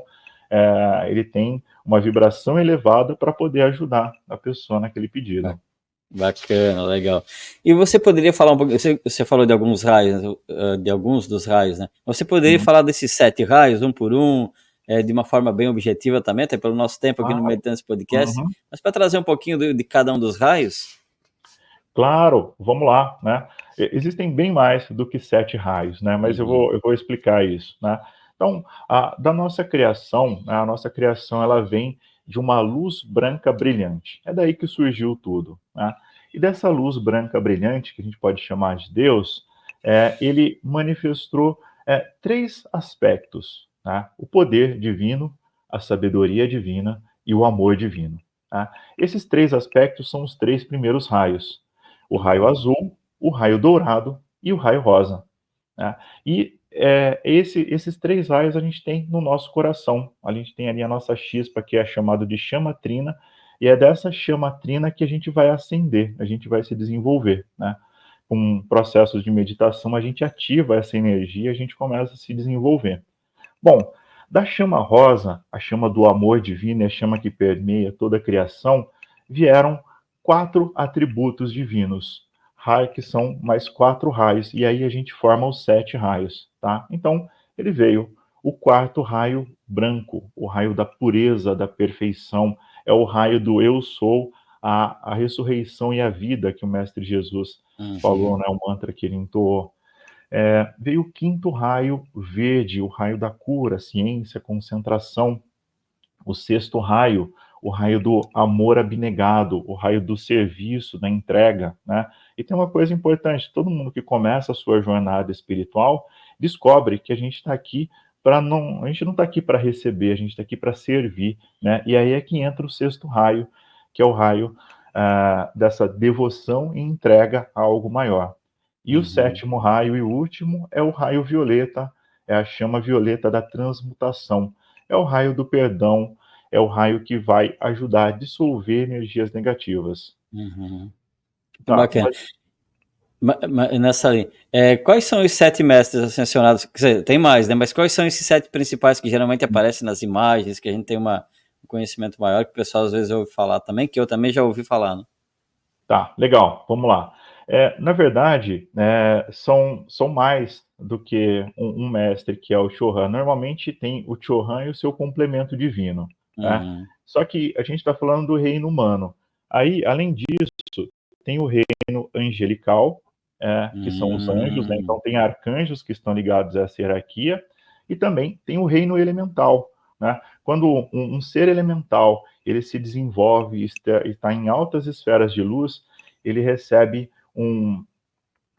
ele tem uma vibração elevada para poder ajudar a pessoa naquele pedido. Bacana, legal. E você poderia falar um pouco, você falou de alguns raios, de alguns dos raios, né? Você poderia Uhum. falar desses 7 raios, um por um, de uma forma bem objetiva também, até pelo nosso tempo aqui no Claro. Meditantes Podcast, Uhum. mas para trazer um pouquinho de cada um dos raios? Claro, vamos lá, né? Existem bem mais do que 7 raios, né? Mas Uhum. eu vou explicar isso, né? Então, da nossa criação, né, a nossa criação ela vem de uma luz branca brilhante. É daí que surgiu tudo, né? E dessa luz branca brilhante, que a gente pode chamar de Deus, ele manifestou três aspectos, né? O poder divino, a sabedoria divina e o amor divino. Tá? Esses três aspectos são os três primeiros raios: o raio Uhum. azul, o raio dourado e o raio rosa, né? E esses três raios a gente tem no nosso coração. A gente tem ali a nossa chispa, que é chamado de chama trina, e é dessa chama trina que a gente vai acender, a gente vai se desenvolver, né? Com processos de meditação, a gente ativa essa energia, a gente começa a se desenvolver. Bom, da chama rosa, a chama do amor divino, a chama que permeia toda a criação, vieram quatro atributos divinos, que são mais quatro raios, e aí a gente forma os 7 raios, tá? Então, ele veio o quarto raio branco, o raio da pureza, da perfeição, é o raio do eu sou, a ressurreição e a vida que o Mestre Jesus falou, Uhum. né? O mantra que ele entoou. Veio o quinto raio verde, o raio da cura, ciência, concentração. O sexto raio, o raio do amor abnegado, o raio do serviço, da entrega, né? E tem uma coisa importante: todo mundo que começa a sua jornada espiritual descobre que a gente está aqui a gente não está aqui para receber, a gente está aqui para servir, né? E aí é que entra o sexto raio, que é o raio dessa devoção e entrega a algo maior. E o Uhum. sétimo raio e o último é o raio violeta, é a chama violeta da transmutação, é o raio do perdão, é o raio que vai ajudar a dissolver energias negativas. Uhum. Tá, Bacana. Nessa linha, quais são os 7 mestres ascensionados? Quer dizer, tem mais, né? Mas quais são esses 7 principais que geralmente aparecem nas imagens, que a gente tem um conhecimento maior, que o pessoal às vezes ouve falar também, que eu também já ouvi falar, né? tá, legal, vamos lá. Na verdade, são mais do que um mestre que é o Chohan. Normalmente tem o Chohan e o seu complemento divino, né? Uhum. Só que a gente está falando do reino humano. Aí, além disso, tem o reino angelical, que são os anjos, né? Hum. Então tem arcanjos que estão ligados a essa hierarquia, e também tem o reino elemental, né? Quando um ser elemental ele se desenvolve e está em altas esferas de luz, ele recebe um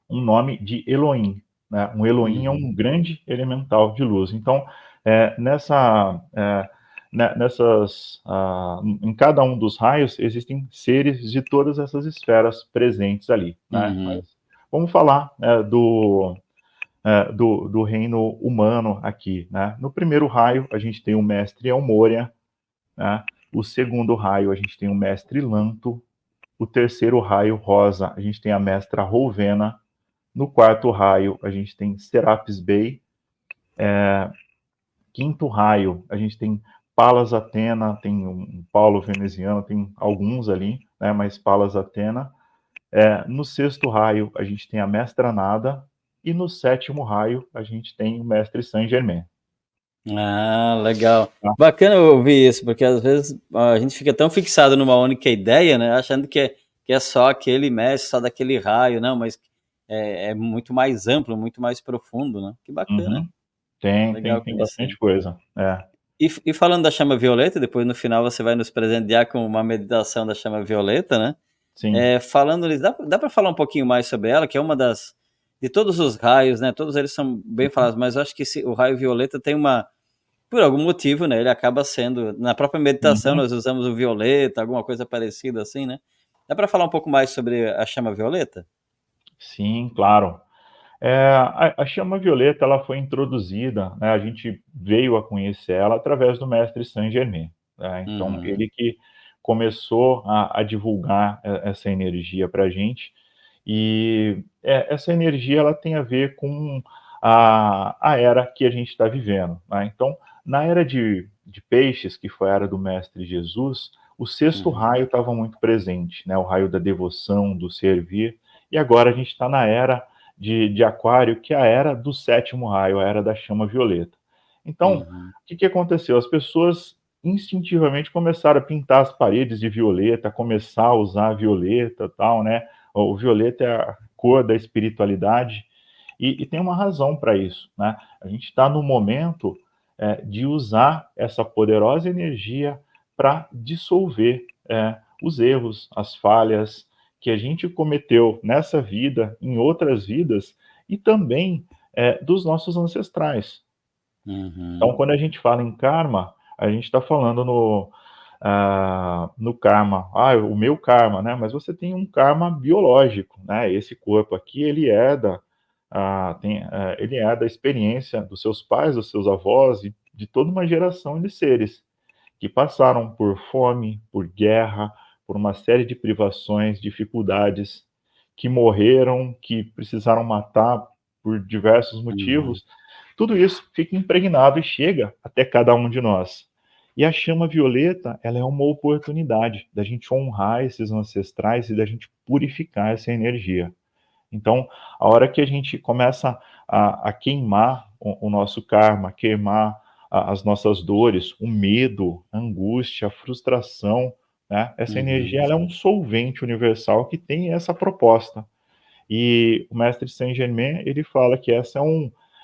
nome de Elohim, né? Um Elohim é um grande elemental de luz. Então, em cada um dos raios existem seres de todas essas esferas presentes ali, né? Mas vamos falar do reino humano aqui, né? No primeiro raio a gente tem o mestre Elmoria, né? O segundo raio a gente tem o mestre Lanto. O terceiro raio rosa a gente tem a mestra Rovena. No quarto raio a gente tem Serapis Bey. Quinto raio a gente tem Palas Atena, tem um Paulo Veneziano, tem alguns ali, né? Mas Palas Atena. No sexto raio a gente tem a mestra Nada. E no sétimo raio a gente tem o mestre Saint Germain. Ah, legal. Tá? Bacana eu ouvir isso, porque às vezes a gente fica tão fixado numa única ideia, né? Achando que é só aquele mestre, só daquele raio, não, mas é muito mais amplo, muito mais profundo, né? Que bacana. Uhum. Tem, tem, Legal tem conhecer. bastante coisa. E falando da chama violeta, depois no final você vai nos presentear com uma meditação da chama violeta, né? Sim. Falando nisso, dá para falar um pouquinho mais sobre ela, que é uma das. De todos os raios, né? Todos eles são bem falados, mas eu acho que o raio violeta tem uma. Por algum motivo, né? Ele acaba sendo. Na própria meditação, Uhum. nós usamos o violeta, alguma coisa parecida assim, né? Dá para falar um pouco mais sobre a chama violeta? Sim, claro. A chama violeta ela foi introduzida, né, a gente veio a conhecer ela através do mestre Saint Germain, né? Então Uhum, ele que começou a divulgar essa energia para a gente, e essa energia ela tem a ver com a era que a gente está vivendo, né? Então, na era de peixes, que foi a era do mestre Jesus, o sexto uhum, raio estava muito presente, né? O raio da devoção, do servir, e agora a gente está na era de Aquário, que é a era do sétimo raio, a era da chama violeta. Então, uhum, o que aconteceu? As pessoas instintivamente começaram a pintar as paredes de violeta, começar a usar violeta, tal, né? O violeta é a cor da espiritualidade e tem uma razão para isso, né? A gente está no momento de usar essa poderosa energia para dissolver os erros, as falhas, que a gente cometeu nessa vida, em outras vidas, e também dos nossos ancestrais. Então, uhum, quando a gente fala em karma, a gente está falando no karma, o meu karma, né? Mas você tem um karma biológico, né? Esse corpo aqui, ele é da experiência dos seus pais, dos seus avós e de toda uma geração de seres que passaram por fome, por guerra, por uma série de privações, dificuldades, que morreram, que precisaram matar por diversos uhum, motivos. Tudo isso fica impregnado e chega até cada um de nós. E a chama violeta, ela é uma oportunidade da gente honrar esses ancestrais e da gente purificar essa energia. Então, a hora que a gente começa a queimar o nosso karma, queimar as nossas dores, o medo, a angústia, a frustração, né? Essa uhum, energia ela é um solvente universal que tem essa proposta. E o mestre Saint Germain ele fala que essa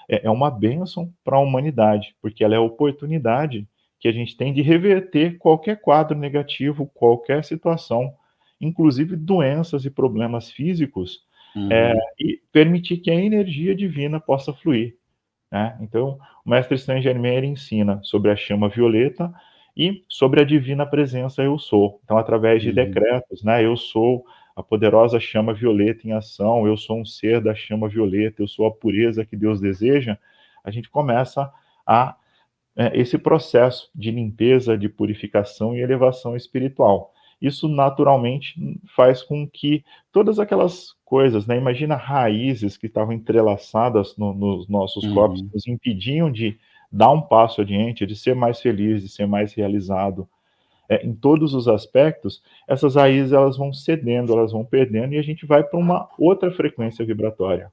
é uma bênção para a humanidade, porque ela é a oportunidade que a gente tem de reverter qualquer quadro negativo, qualquer situação, inclusive doenças e problemas físicos, uhum, e permitir que a energia divina possa fluir, né? Então, o mestre Saint Germain ele ensina sobre a chama violeta e sobre a divina presença eu sou. Então, através de uhum, decretos, né? Eu sou a poderosa chama violeta em ação, eu sou um ser da chama violeta, eu sou a pureza que Deus deseja. A gente começa a esse processo de limpeza, de purificação e elevação espiritual. Isso naturalmente faz com que todas aquelas coisas, né? Imagina raízes que estavam entrelaçadas nos nossos corpos, uhum, nos impediam de dar um passo adiante, de ser mais feliz, de ser mais realizado. Em todos os aspectos, essas raízes elas vão cedendo, elas vão perdendo e a gente vai para uma outra frequência vibratória.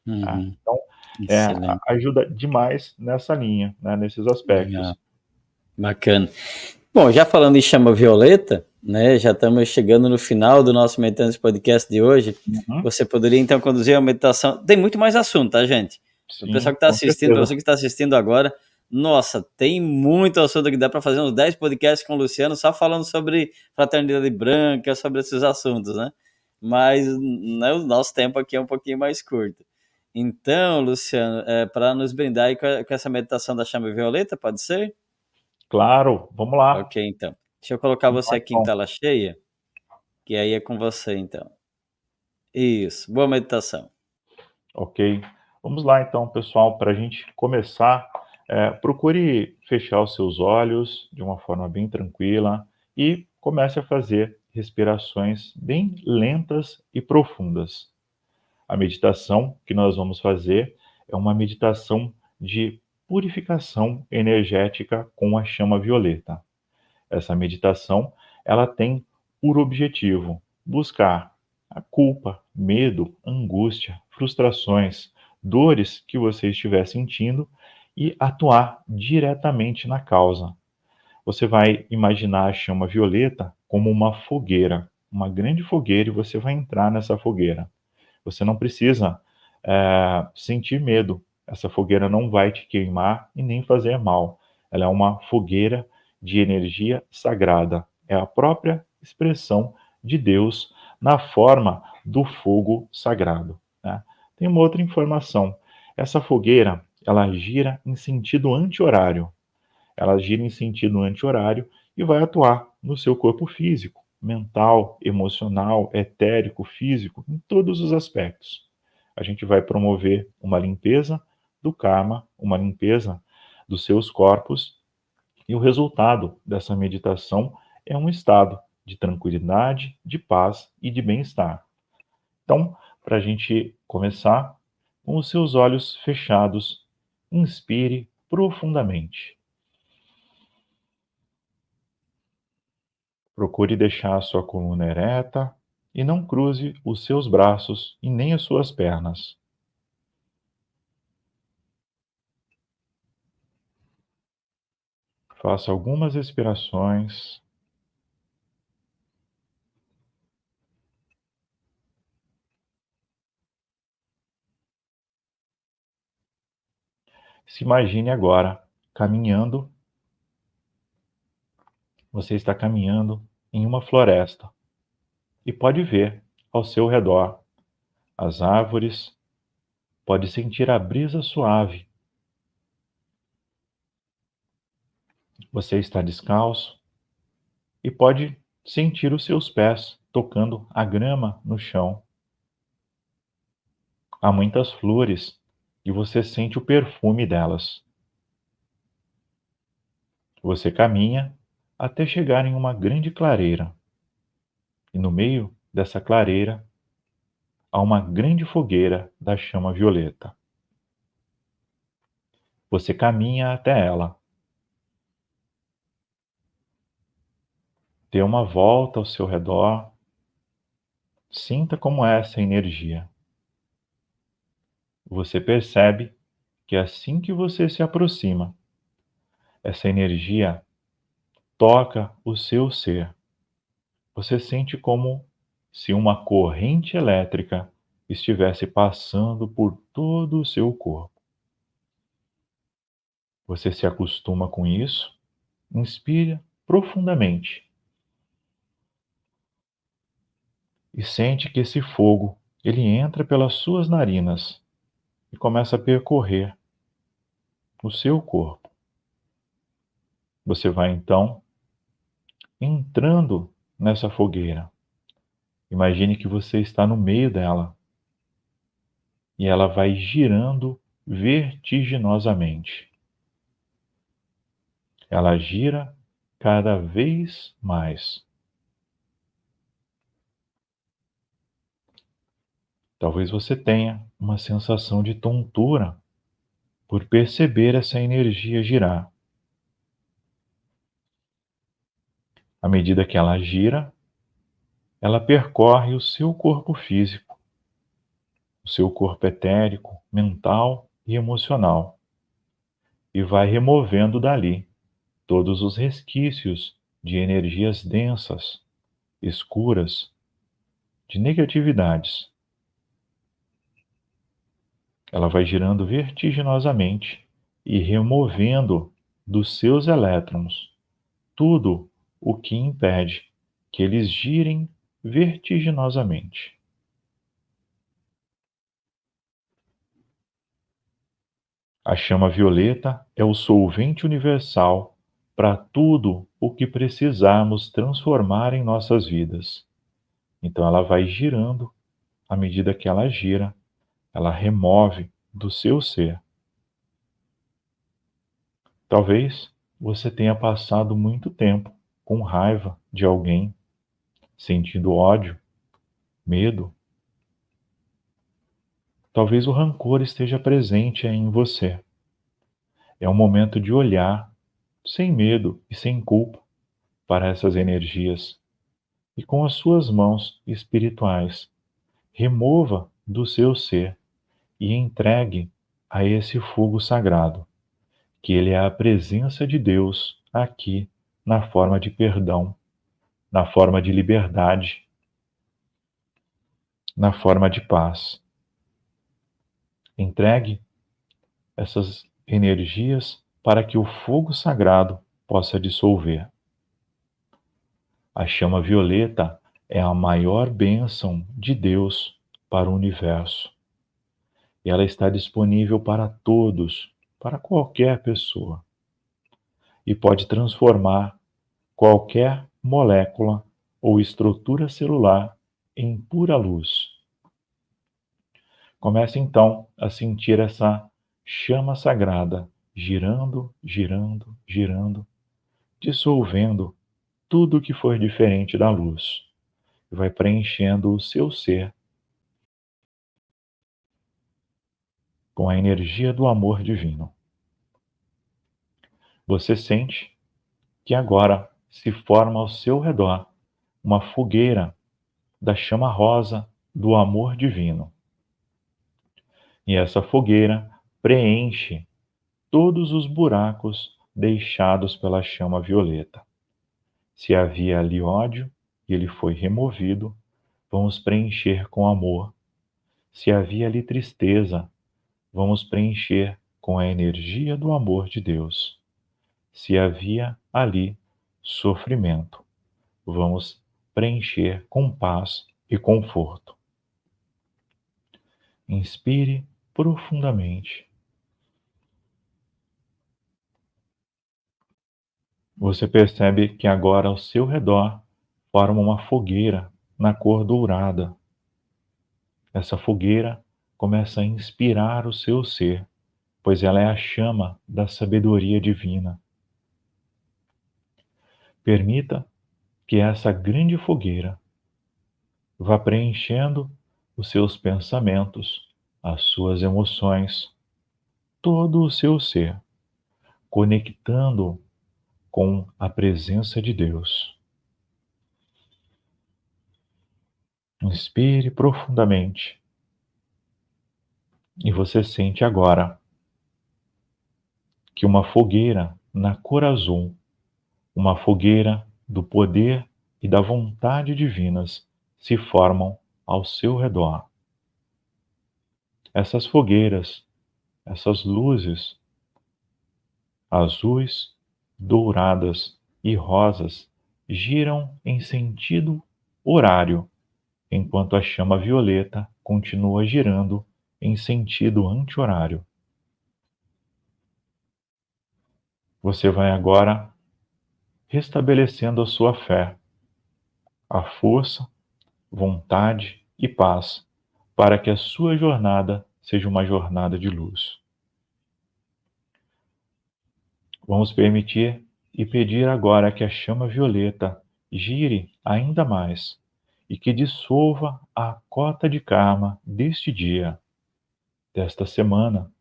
Tá? uhum. Então, Excelente, ajuda demais nessa linha, né, nesses legal, aspectos. bacana. Bom, já falando em chama violeta, né, já estamos chegando no final do nosso Meditando Podcast de hoje. Uhum. Você poderia então conduzir a meditação. Tem muito mais assunto, tá, gente? Para o pessoal Sim, que está com assistindo, para certeza. você que está assistindo agora, nossa, tem muito assunto que dá para fazer uns 10 podcasts com o Luciano só falando sobre fraternidade branca, sobre esses assuntos, né? Mas né, o nosso tempo aqui é um pouquinho mais curto. Então, Luciano, para nos brindar aí com essa meditação da chama violeta, pode ser? Claro, vamos lá. Ok, então. Deixa eu colocar Vamos você lá, aqui em então. tela cheia, que aí é com você, então. Isso, boa meditação. Ok. Vamos lá, então, pessoal, para a gente começar, procure fechar os seus olhos de uma forma bem tranquila e comece a fazer respirações bem lentas e profundas. A meditação que nós vamos fazer é uma meditação de purificação energética com a chama violeta. Essa meditação, ela tem por objetivo buscar a culpa, medo, angústia, frustrações, dores que você estiver sentindo e atuar diretamente na causa. Você vai imaginar a chama violeta como uma fogueira, uma grande fogueira, e você vai entrar nessa fogueira. Você não precisa sentir medo. Essa fogueira não vai te queimar e nem fazer mal. Ela é uma fogueira de energia sagrada. É a própria expressão de Deus na forma do fogo sagrado, né? Tem uma outra informação. Essa fogueira, ela gira em sentido anti-horário. Ela gira em sentido anti-horário e vai atuar no seu corpo físico, mental, emocional, etérico, físico, em todos os aspectos. A gente vai promover uma limpeza do karma, uma limpeza dos seus corpos, e o resultado dessa meditação é um estado de tranquilidade, de paz e de bem-estar. Então, para a gente começar, com os seus olhos fechados, inspire profundamente. Procure deixar a sua coluna ereta e não cruze os seus braços e nem as suas pernas. Faça algumas respirações. Se imagine agora caminhando. Você está caminhando em uma floresta e pode ver ao seu redor as árvores, pode sentir a brisa suave. Você está descalço e pode sentir os seus pés tocando a grama no chão. Há muitas flores e você sente o perfume delas. Você caminha até chegar em uma grande clareira, e no meio dessa clareira há uma grande fogueira da chama violeta. Você caminha até ela, dê uma volta ao seu redor, sinta como é essa energia. Você percebe que assim que você se aproxima, essa energia toca o seu ser. Você sente como se uma corrente elétrica estivesse passando por todo o seu corpo. Você se acostuma com isso, inspira profundamente e sente que esse fogo, ele entra pelas suas narinas e começa a percorrer o seu corpo. Você vai então entrando nessa fogueira. Imagine que você está no meio dela e ela vai girando vertiginosamente. Ela gira cada vez mais. Talvez você tenha uma sensação de tontura por perceber essa energia girar. À medida que ela gira, ela percorre o seu corpo físico, o seu corpo etérico, mental e emocional, e vai removendo dali todos os resquícios de energias densas, escuras, de negatividades. Ela vai girando vertiginosamente e removendo dos seus elétrons tudo o que impede que eles girem vertiginosamente. A chama violeta é o solvente universal para tudo o que precisarmos transformar em nossas vidas. Então ela vai girando, à medida que ela gira, ela remove do seu ser. Talvez você tenha passado muito tempo com raiva de alguém, sentindo ódio, medo. Talvez o rancor esteja presente em você. É um momento de olhar, sem medo e sem culpa, para essas energias e com as suas mãos espirituais, remova do seu ser e entregue a esse fogo sagrado, que ele é a presença de Deus aqui na forma de perdão, na forma de liberdade, na forma de paz. Entregue essas energias para que o fogo sagrado possa dissolver. A chama violeta é a maior bênção de Deus para o universo. E ela está disponível para todos, para qualquer pessoa. E pode transformar qualquer molécula ou estrutura celular em pura luz. Comece então a sentir essa chama sagrada girando, girando, girando, dissolvendo tudo que for diferente da luz. Vai preenchendo o seu ser com a energia do amor divino. Você sente que agora se forma ao seu redor uma fogueira da chama rosa do amor divino. E essa fogueira preenche todos os buracos deixados pela chama violeta. Se havia ali ódio e ele foi removido, vamos preencher com amor. Se havia ali tristeza, vamos preencher com a energia do amor de Deus. Se havia ali sofrimento, vamos preencher com paz e conforto. Inspire profundamente. Você percebe que agora ao seu redor forma uma fogueira na cor dourada. Essa fogueira começa a inspirar o seu ser, pois ela é a chama da sabedoria divina. Permita que essa grande fogueira vá preenchendo os seus pensamentos, as suas emoções, todo o seu ser, conectando com a presença de Deus. Inspire profundamente e você sente agora que uma fogueira na cor azul, uma fogueira do poder e da vontade divinas se formam ao seu redor. Essas fogueiras, essas luzes azuis, douradas e rosas giram em sentido horário, enquanto a chama violeta continua girando em sentido anti-horário. Você vai agora restabelecendo a sua fé, a força, vontade e paz para que a sua jornada seja uma jornada de luz. Vamos permitir e pedir agora que a chama violeta gire ainda mais e que dissolva a cota de karma deste dia, desta semana,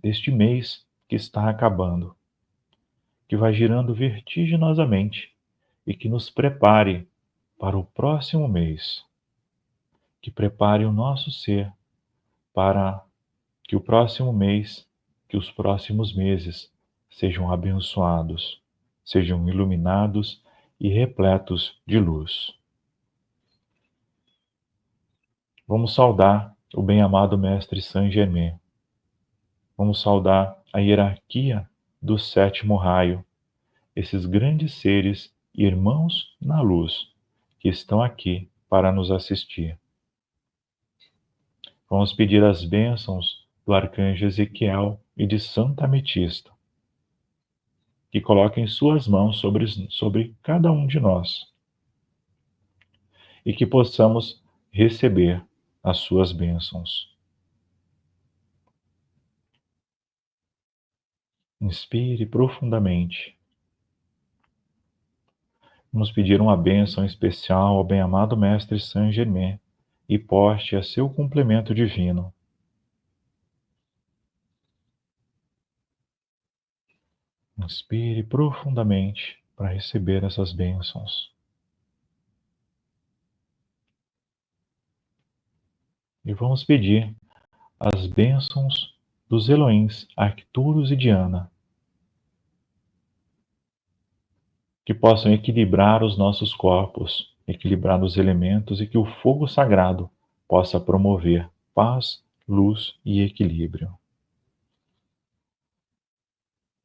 deste mês que está acabando, que vai girando vertiginosamente e que nos prepare para o próximo mês, que prepare o nosso ser para que o próximo mês, que os próximos meses sejam abençoados, sejam iluminados e repletos de luz. Vamos saudar o bem-amado Mestre Saint Germain. Vamos saudar a hierarquia do sétimo raio, esses grandes seres, irmãos na luz, que estão aqui para nos assistir. Vamos pedir as bênçãos do arcanjo Ezequiel e de santa ametista, que coloque em suas mãos sobre cada um de nós e que possamos receber as suas bênçãos. Inspire profundamente. Vamos pedir uma bênção especial ao bem-amado Mestre Saint Germain e poste a seu complemento divino. Inspire profundamente para receber essas bênçãos. E vamos pedir as bênçãos dos Elohims Arcturus e Diana, que possam equilibrar os nossos corpos, equilibrar os elementos e que o fogo sagrado possa promover paz, luz e equilíbrio.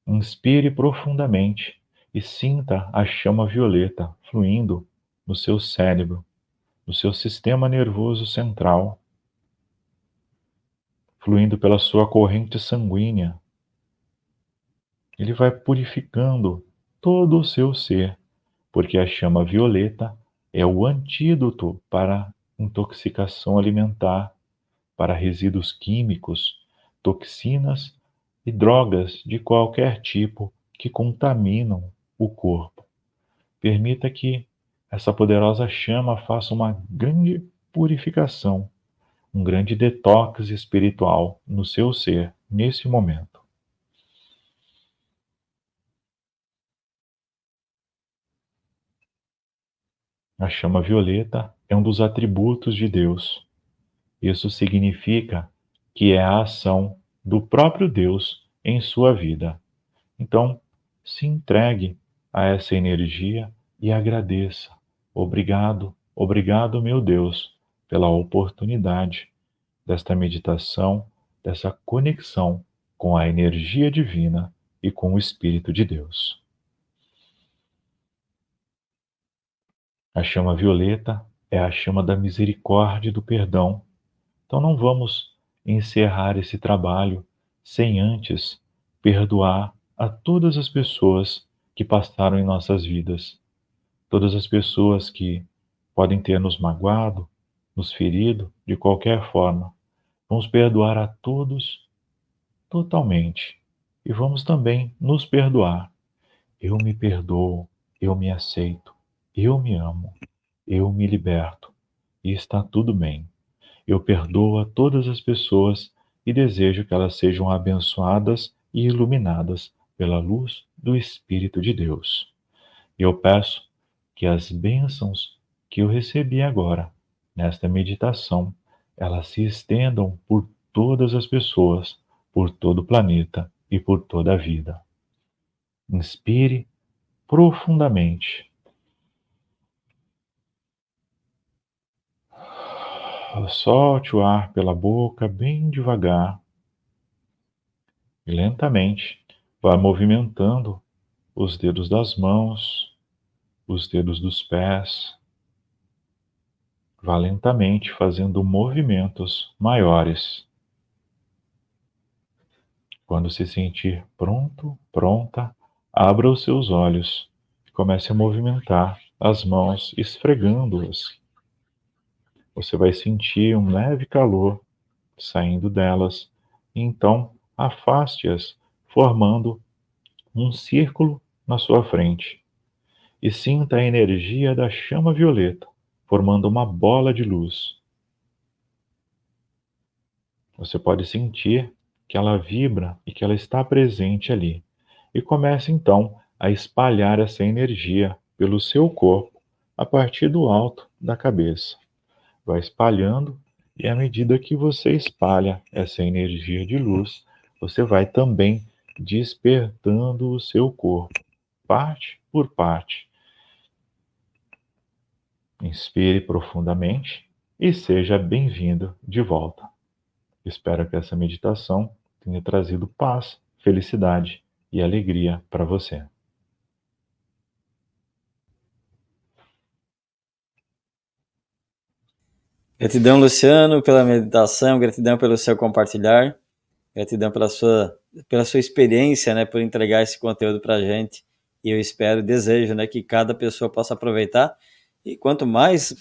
Inspire profundamente e sinta a chama violeta fluindo no seu cérebro, no seu sistema nervoso central, fluindo pela sua corrente sanguínea. Ele vai purificando todo o seu ser, porque a chama violeta é o antídoto para intoxicação alimentar, para resíduos químicos, toxinas e drogas de qualquer tipo que contaminam o corpo. Permita que essa poderosa chama faça uma grande purificação, um grande detox espiritual no seu ser nesse momento. A chama violeta é um dos atributos de Deus. Isso significa que é a ação do próprio Deus em sua vida. Então, se entregue a essa energia e agradeça. Obrigado, obrigado, meu Deus, pela oportunidade desta meditação, dessa conexão com a energia divina e com o Espírito de Deus. A chama violeta é a chama da misericórdia e do perdão. Então não vamos encerrar esse trabalho sem antes perdoar a todas as pessoas que passaram em nossas vidas, todas as pessoas que podem ter nos magoado, nos ferido de qualquer forma. Vamos perdoar a todos totalmente e vamos também nos perdoar. Eu me perdoo, eu me aceito, eu me amo, eu me liberto e está tudo bem. Eu perdoo a todas as pessoas e desejo que elas sejam abençoadas e iluminadas pela luz do Espírito de Deus. Eu peço que as bênçãos que eu recebi agora, nesta meditação, elas se estendam por todas as pessoas, por todo o planeta e por toda a vida. Inspire profundamente. Solte o ar pela boca bem devagar e lentamente vá movimentando os dedos das mãos, os dedos dos pés. Vá lentamente fazendo movimentos maiores. Quando se sentir pronto, pronta, abra os seus olhos e comece a movimentar as mãos, esfregando-as. Você vai sentir um leve calor saindo delas, e então afaste-as, formando um círculo na sua frente. E sinta a energia da chama violeta, formando uma bola de luz. Você pode sentir que ela vibra e que ela está presente ali. E comece então a espalhar essa energia pelo seu corpo a partir do alto da cabeça. Vai espalhando e à medida que você espalha essa energia de luz, você vai também despertando o seu corpo, parte por parte. Inspire profundamente e seja bem-vindo de volta. Espero que essa meditação tenha trazido paz, felicidade e alegria para você. Gratidão, Luciano, pela meditação, gratidão pelo seu compartilhar. Gratidão pela sua experiência, né, por entregar esse conteúdo para a gente. E eu espero, desejo, né, que cada pessoa possa aproveitar. E quanto mais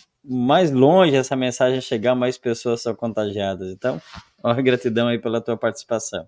longe essa mensagem chegar, mais pessoas são contagiadas. Então, uma gratidão aí pela tua participação.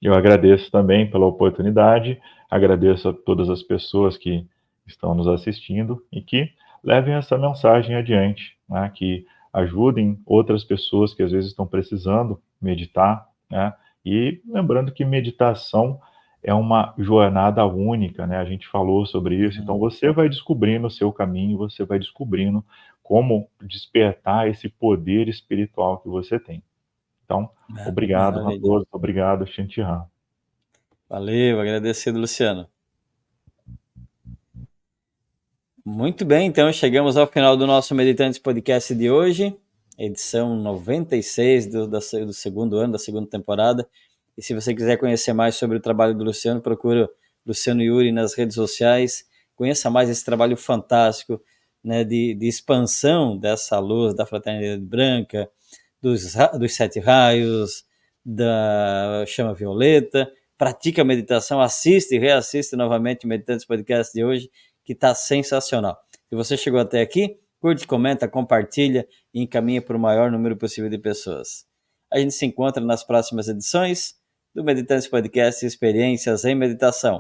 Eu agradeço também pela oportunidade, agradeço a todas as pessoas que estão nos assistindo e que levem essa mensagem adiante, né, que ajudem outras pessoas que às vezes estão precisando meditar, né, e lembrando que meditação é uma jornada única, né, a gente falou sobre isso, então você vai descobrindo o seu caminho, você vai descobrindo como despertar esse poder espiritual que você tem. Então, obrigado, Maravilha. Raposo, obrigado, Shintihan. Valeu, agradecido, Luciano. Muito bem, então chegamos ao final do nosso Meditantes Podcast de hoje, edição 96 do segundo ano, da segunda temporada. E se você quiser conhecer mais sobre o trabalho do Luciano, procura Luciano Yuri nas redes sociais, conheça mais esse trabalho fantástico, né, de expansão dessa luz da Fraternidade Branca, dos 7 raios, da chama violeta. Pratica a meditação, assiste e reassiste novamente o Meditantes Podcast de hoje, que está sensacional. Se você chegou até aqui, curte, comenta, compartilha e encaminha para o maior número possível de pessoas. A gente se encontra nas próximas edições do Meditantes Podcast Experiências em Meditação.